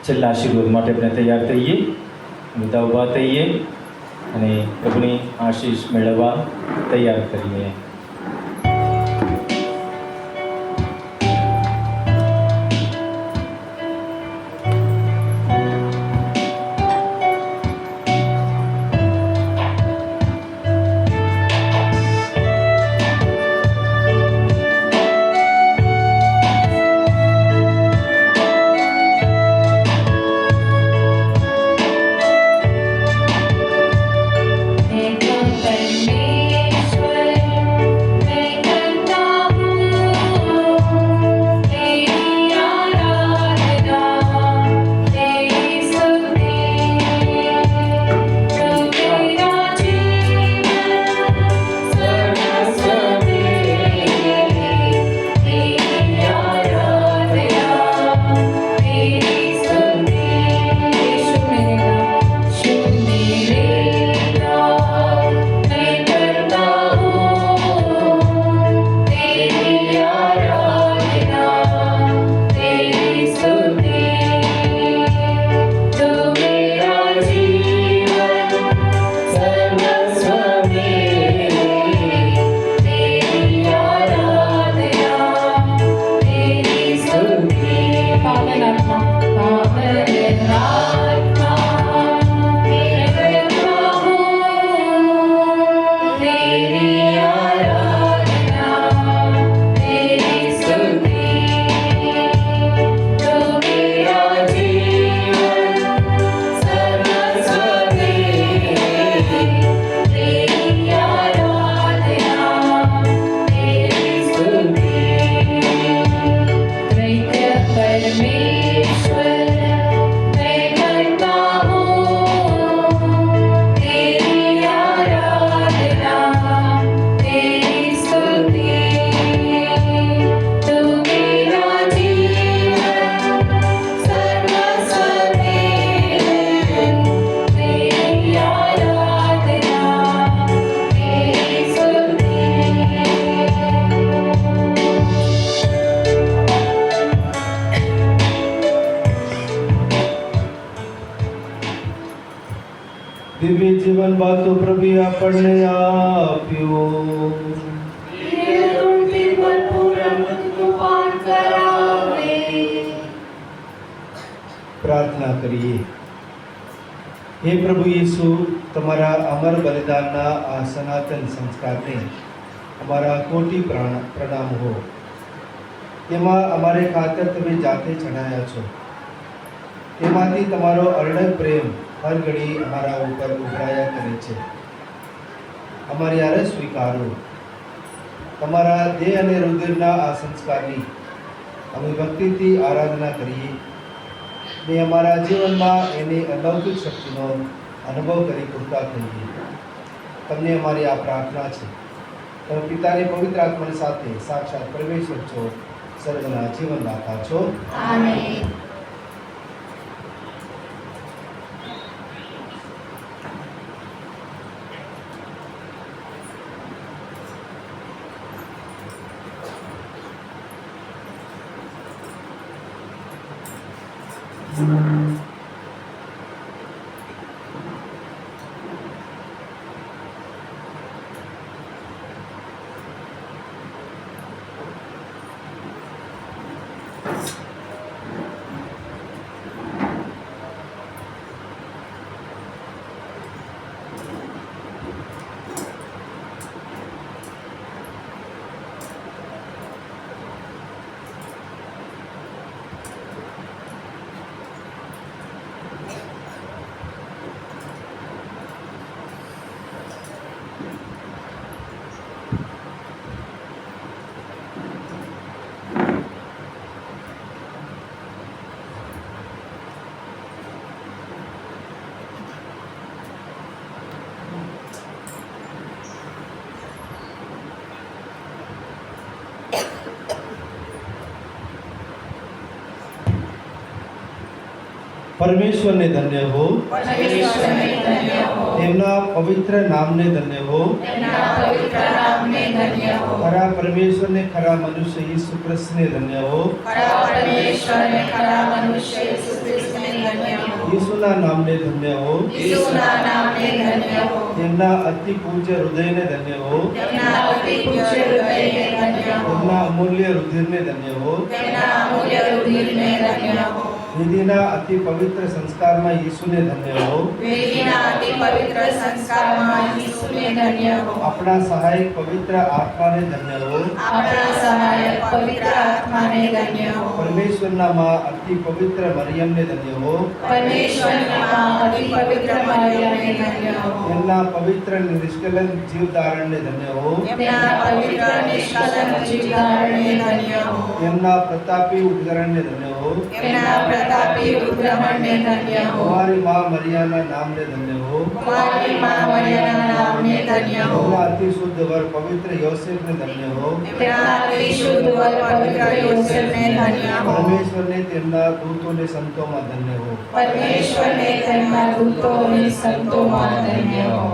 છેલ્લા આશીર્વાદ માટે આપણે તૈયાર થઈએ, બધા ઊભા થઈએ અને પ્રભુની આશીષ મેળવવા તૈયાર કરીએ. દિવ્ય જીવન બાતો પ્રભુ આપણને આપ્યું. પ્રાર્થના કરીએ. હે પ્રભુ યેસુ, તમારા અમર બલિદાનના આ સનાતન સંસ્કારને અમારા કોટી પ્રણામ હો. તેમાં અમારે ખાતર તમે જાતે ચણાયા છો. તેમાંથી તમારો અરણક પ્રેમ હર ઘડી અમારા ઉપર ઉભરાયા કરે છે. અમારી આરજ સ્વીકારો. તમારા દેહ અને રુધિરના આ સંસ્કારની અમે ભક્તિથી આરાધના કરીએ ને અમારા જીવનમાં એની અલૌકિક શક્તિનો અનુભવ કરી પૂરતા થઈએ. તમને અમારી આ પ્રાર્થના છે. તમે પિતાની પવિત્ર આત્માની સાથે સાક્ષાત પરમેશ્વર છો, સર્વના જીવનદાતા છો. આમેન. પરમેશ્વરને ધન્ય હો, પરમેશ્વરને ધન્ય હો, તેમના પવિત્ર નામને ધન્ય હો, તેમના પવિત્ર નામને ધન્ય હો, ખરા પરમેશ્વરને ખરા મનુષ્ય ઈસુ ખ્રિસ્તને ધન્ય હો, ખરા પરમેશ્વરને ખરા મનુષ્ય ઈસુ ખ્રિસ્તને ધન્ય હો, ઈસુના નામને ધન્ય હો, ઈસુના નામને ધન્ય હો, તેમના અતિ પૂજ્ય હૃદયને ધન્ય હો, તેમના અતિ પૂજ્ય હૃદયને ધન્ય હો, તેમના અમૂલ્ય રુધિરને ધન્ય હો, તેમના અમૂલ્ય રુધિરને ધન્ય હો, વિધિના અતિ પવિત્ર સંસ્કારમાં ઈસુને ધન્ય હો, વેદીના અતિ પવિત્ર સંસ્કારમાં ઈસુને ધન્ય હો, આપણા સહાયક પવિત્ર આત્માને ધન્ય હો, આપણા સહાયક પવિત્ર આત્માને ધન્ય હો, પરમેશ્વરના માં અતિ પવિત્ર મરિયમને ધન્ય હો, પરમેશ્વરની માં અતિ પવિત્ર મરિયમને ધન્ય હો, તેમના પવિત્ર નિષ્કલંક જીવધારણને ધન્ય હો, તેમના પવિત્ર નિષ્કલંક જીવધારણને ધન્ય હો, તેમના પ્રતાપી ઉદ્ગરણને ધન્ય હો, તેમના પ્રતાપી ઉદ્ગ્રહણને ધન્ય હો, અમારી માં મરિયાના નામને ધન્ય હો, કુમારી માં મરિયમના નામને ધન્ય હો, તેમના અતિ શુદ્ધ વર પવિત્ર યોસેફને ધન્ય હો, તેમના અતિ શુદ્ધ વર પવિત્ર યોસેફને ધન્ય હો, પરમેશ્વરને તેમના દૂતોને સંતોમાં ધન્ય હો. પરમેશ્વરને તેમના દૂતો અને સંતોમાં ધન્ય હો.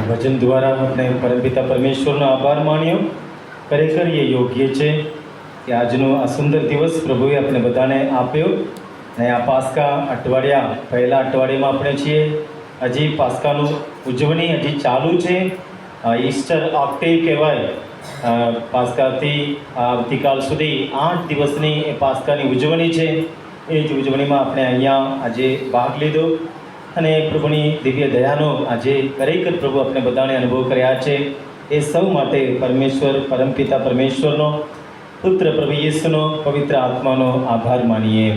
ભજન દ્વારા આપણે પરમપિતા પરમેશ્વરનો આભાર માન્યો. ખરેખર એ યોગ્ય છે કે આજનો આ સુંદર દિવસ પ્રભુએ આપણે બધાને આપ્યો ને આ પાસ્કા અઠવાડિયા પહેલા અઠવાડિયામાં આપણે છીએ. હજી પાસ્કાનું ઉજવણી હજી ચાલુ છે. ઈસ્ટર ઓક્ટેવ કહેવાય. પાસ્કાથી આવતીકાલ સુધી 8 દિવસની એ પાસ્કાની ઉજવણી છે. એ જ ઉજવણીમાં આપણે અહીંયા આજે ભાગ લીધો અને પ્રભુની દિવ્ય દયાનો આજે ખરેખર પ્રભુ આપણે બધાને અનુભવ કર્યા છે. એ સૌ માટે પરમેશ્વર, પરમપિતા પરમેશ્વરનો, પુત્ર પ્રભુ યેસુનો, પવિત્ર આત્માનો આભાર માનીએ.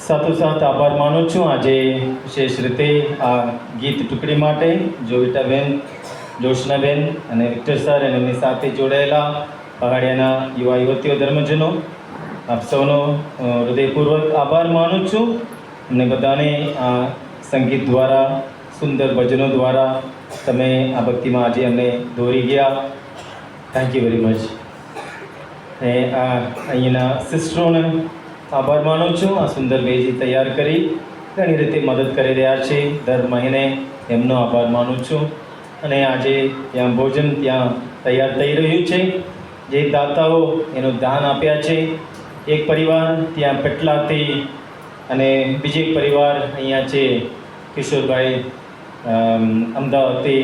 સાથોસાથ આભાર માનું છું આજે વિશેષ રીતે આ ગીત ટુકડી માટે જોવિટાબેન, જોશનાબેન અને વિક્ટર સર અને એમની સાથે જોડાયેલા પહાડિયાના યુવા યુવતીઓ ધર્મજનો, આપ સૌનો હૃદયપૂર્વક આભાર માનું છું. અમને બધાને આ સંગીત દ્વારા, સુંદર ભજનો દ્વારા તમે આ ભક્તિમાં આજે અમને દોરી ગયા. Thank you very much. અને આ અહીંના સિસ્ટરોને આભાર માનું છું. આ સુંદર બેજી તૈયાર કરી ઘણી રીતે મદદ કરી રહ્યા છે દર મહિને, એમનો આભાર માનું છું. અને આજે ત્યાં ભોજન ત્યાં તૈયાર થઈ રહ્યું છે. જે દાતાઓ એનું દાન આપ્યા છે, એક પરિવાર ત્યાં પેટલાથી અને બીજો એક પરિવાર અહીંયા છે કિશોરભાઈ અમદાવાદથી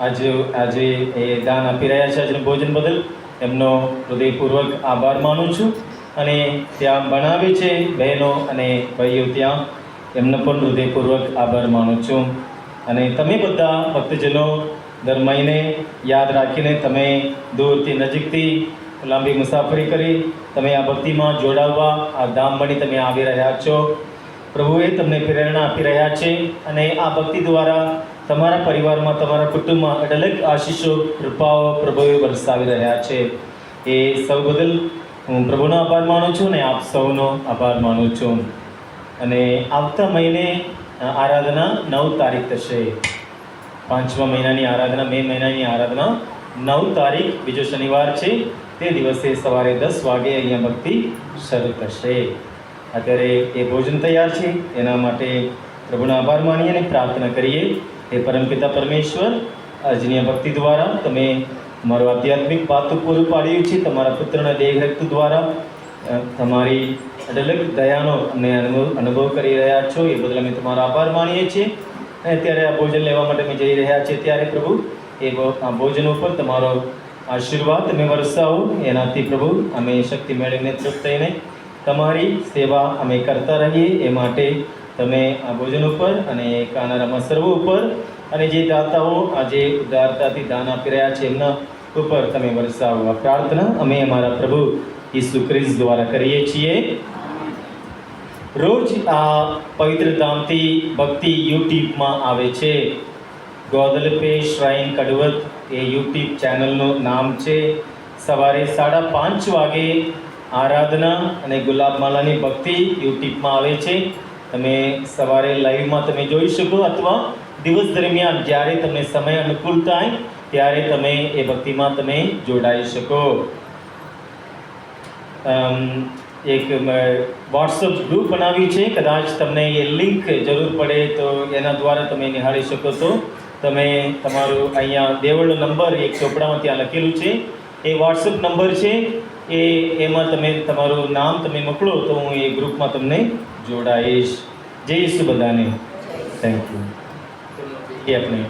આજે એ દાન આપી રહ્યા છે આજનું ભોજન બદલ. એમનો હૃદયપૂર્વક આભાર માનું છું. અને ત્યાં બનાવે છે બહેનો અને ભાઈઓ, ત્યાં એમનો પણ હૃદયપૂર્વક આભાર માનું છું. અને તમે બધા ભક્તજનો દર મહિને યાદ રાખીને તમે દૂરથી નજીકથી લાંબી મુસાફરી કરી તમે આ ભક્તિમાં જોડાવવા, આ ધામ બની તમે આવી રહ્યા છો. પ્રભુએ તમને પ્રેરણા આપી રહ્યા છે અને આ ભક્તિ દ્વારા તમારા પરિવારમાં, તમારા કુટુંબમાં અઢળક આશીષો, કૃપાઓ પ્રભુએ વરસાવી રહ્યા છે. એ સૌ બદલ હું પ્રભુનો આભાર માનું છું અને આપ સૌનો આભાર માનું છું. અને આવતા મહિને આરાધના 9 તારીખ થશે. 5મા મહિનાની આરાધના, મે મહિનાની આરાધના 9 તારીખ, બીજો શનિવાર છે. તે દિવસે સવારે 10 વાગે અહીંયા ભક્તિ શરૂ થશે. અત્યારે એ ભોજન તૈયાર છે, એના માટે પ્રભુનો આભાર માનીએ અને પ્રાર્થના કરીએ. એ પરમપિતા પરમેશ્વર, આજની આ ભક્તિ દ્વારા તમે તમારું આધ્યાત્મિક પાતું પૂરું પાડ્યું છે. તમારા પુત્રના દેહ રક્ત દ્વારા તમારી અઢળક દયાનો અમને અનુભવ કરી રહ્યા છો. એ બદલ અમે તમારો આભાર માનીએ છીએ. અને અત્યારે આ ભોજન લેવા માટે અમે જઈ રહ્યા છીએ. ત્યારે પ્રભુ આ ભોજન ઉપર તમારો આશીર્વાદ તમે વરસાવો. એનાથી પ્રભુ અમે શક્તિ મેળવીને તૃપ્ત થઈને તમારી સેવા અમે કરતા રહીએ. એ માટે તમે આ ભોજન ઉપર અને કાનારામાં સર્વ ઉપર અને જે દાતાઓ આજે ઉદારતાથી દાન આપી રહ્યા છે એમના ઉપર તમે વરસાવો. આ પ્રાર્થના અમે અમારા પ્રભુ ઈસુ ખ્રિસ્ત દ્વારા કરીએ છીએ. રોજ આ પવિત્ર ધામથી ભક્તિ યુટ્યુબમાં આવે છે. ગોદલપે શ્રાઇન કડવત એ યુટ્યુબ ચેનલનું નામ છે. સવારે 5:30 વાગે આરાધના અને ગુલાબમાલાની ભક્તિ યુટ્યુબમાં આવે છે. તમે સવારે લાઈવમાં તમે જોઈ શકો અથવા દિવસ દરમિયાન જ્યારે તમને સમય અનુકૂળ થાય ત્યારે તમે એ ભક્તિમાં તમે જોડાઈ શકો. એક વોટ્સઅપ ગ્રુપ બનાવ્યું છે. કદાચ તમને એ લિંક જરૂર પડે તો એના દ્વારા તમે નિહાળી શકો છો. તમે તમારું અહીંયા દેવળનો નંબર એક ચોપડામાં ત્યાં લખેલું છે. એ વોટ્સઅપ નંબર છે. એમાં તમે તમારું નામ તમે મોકલો તો હું એ ગ્રુપમાં તમને જોડાઈશ. જય ઈસુ બધાને. Thank you. આપણે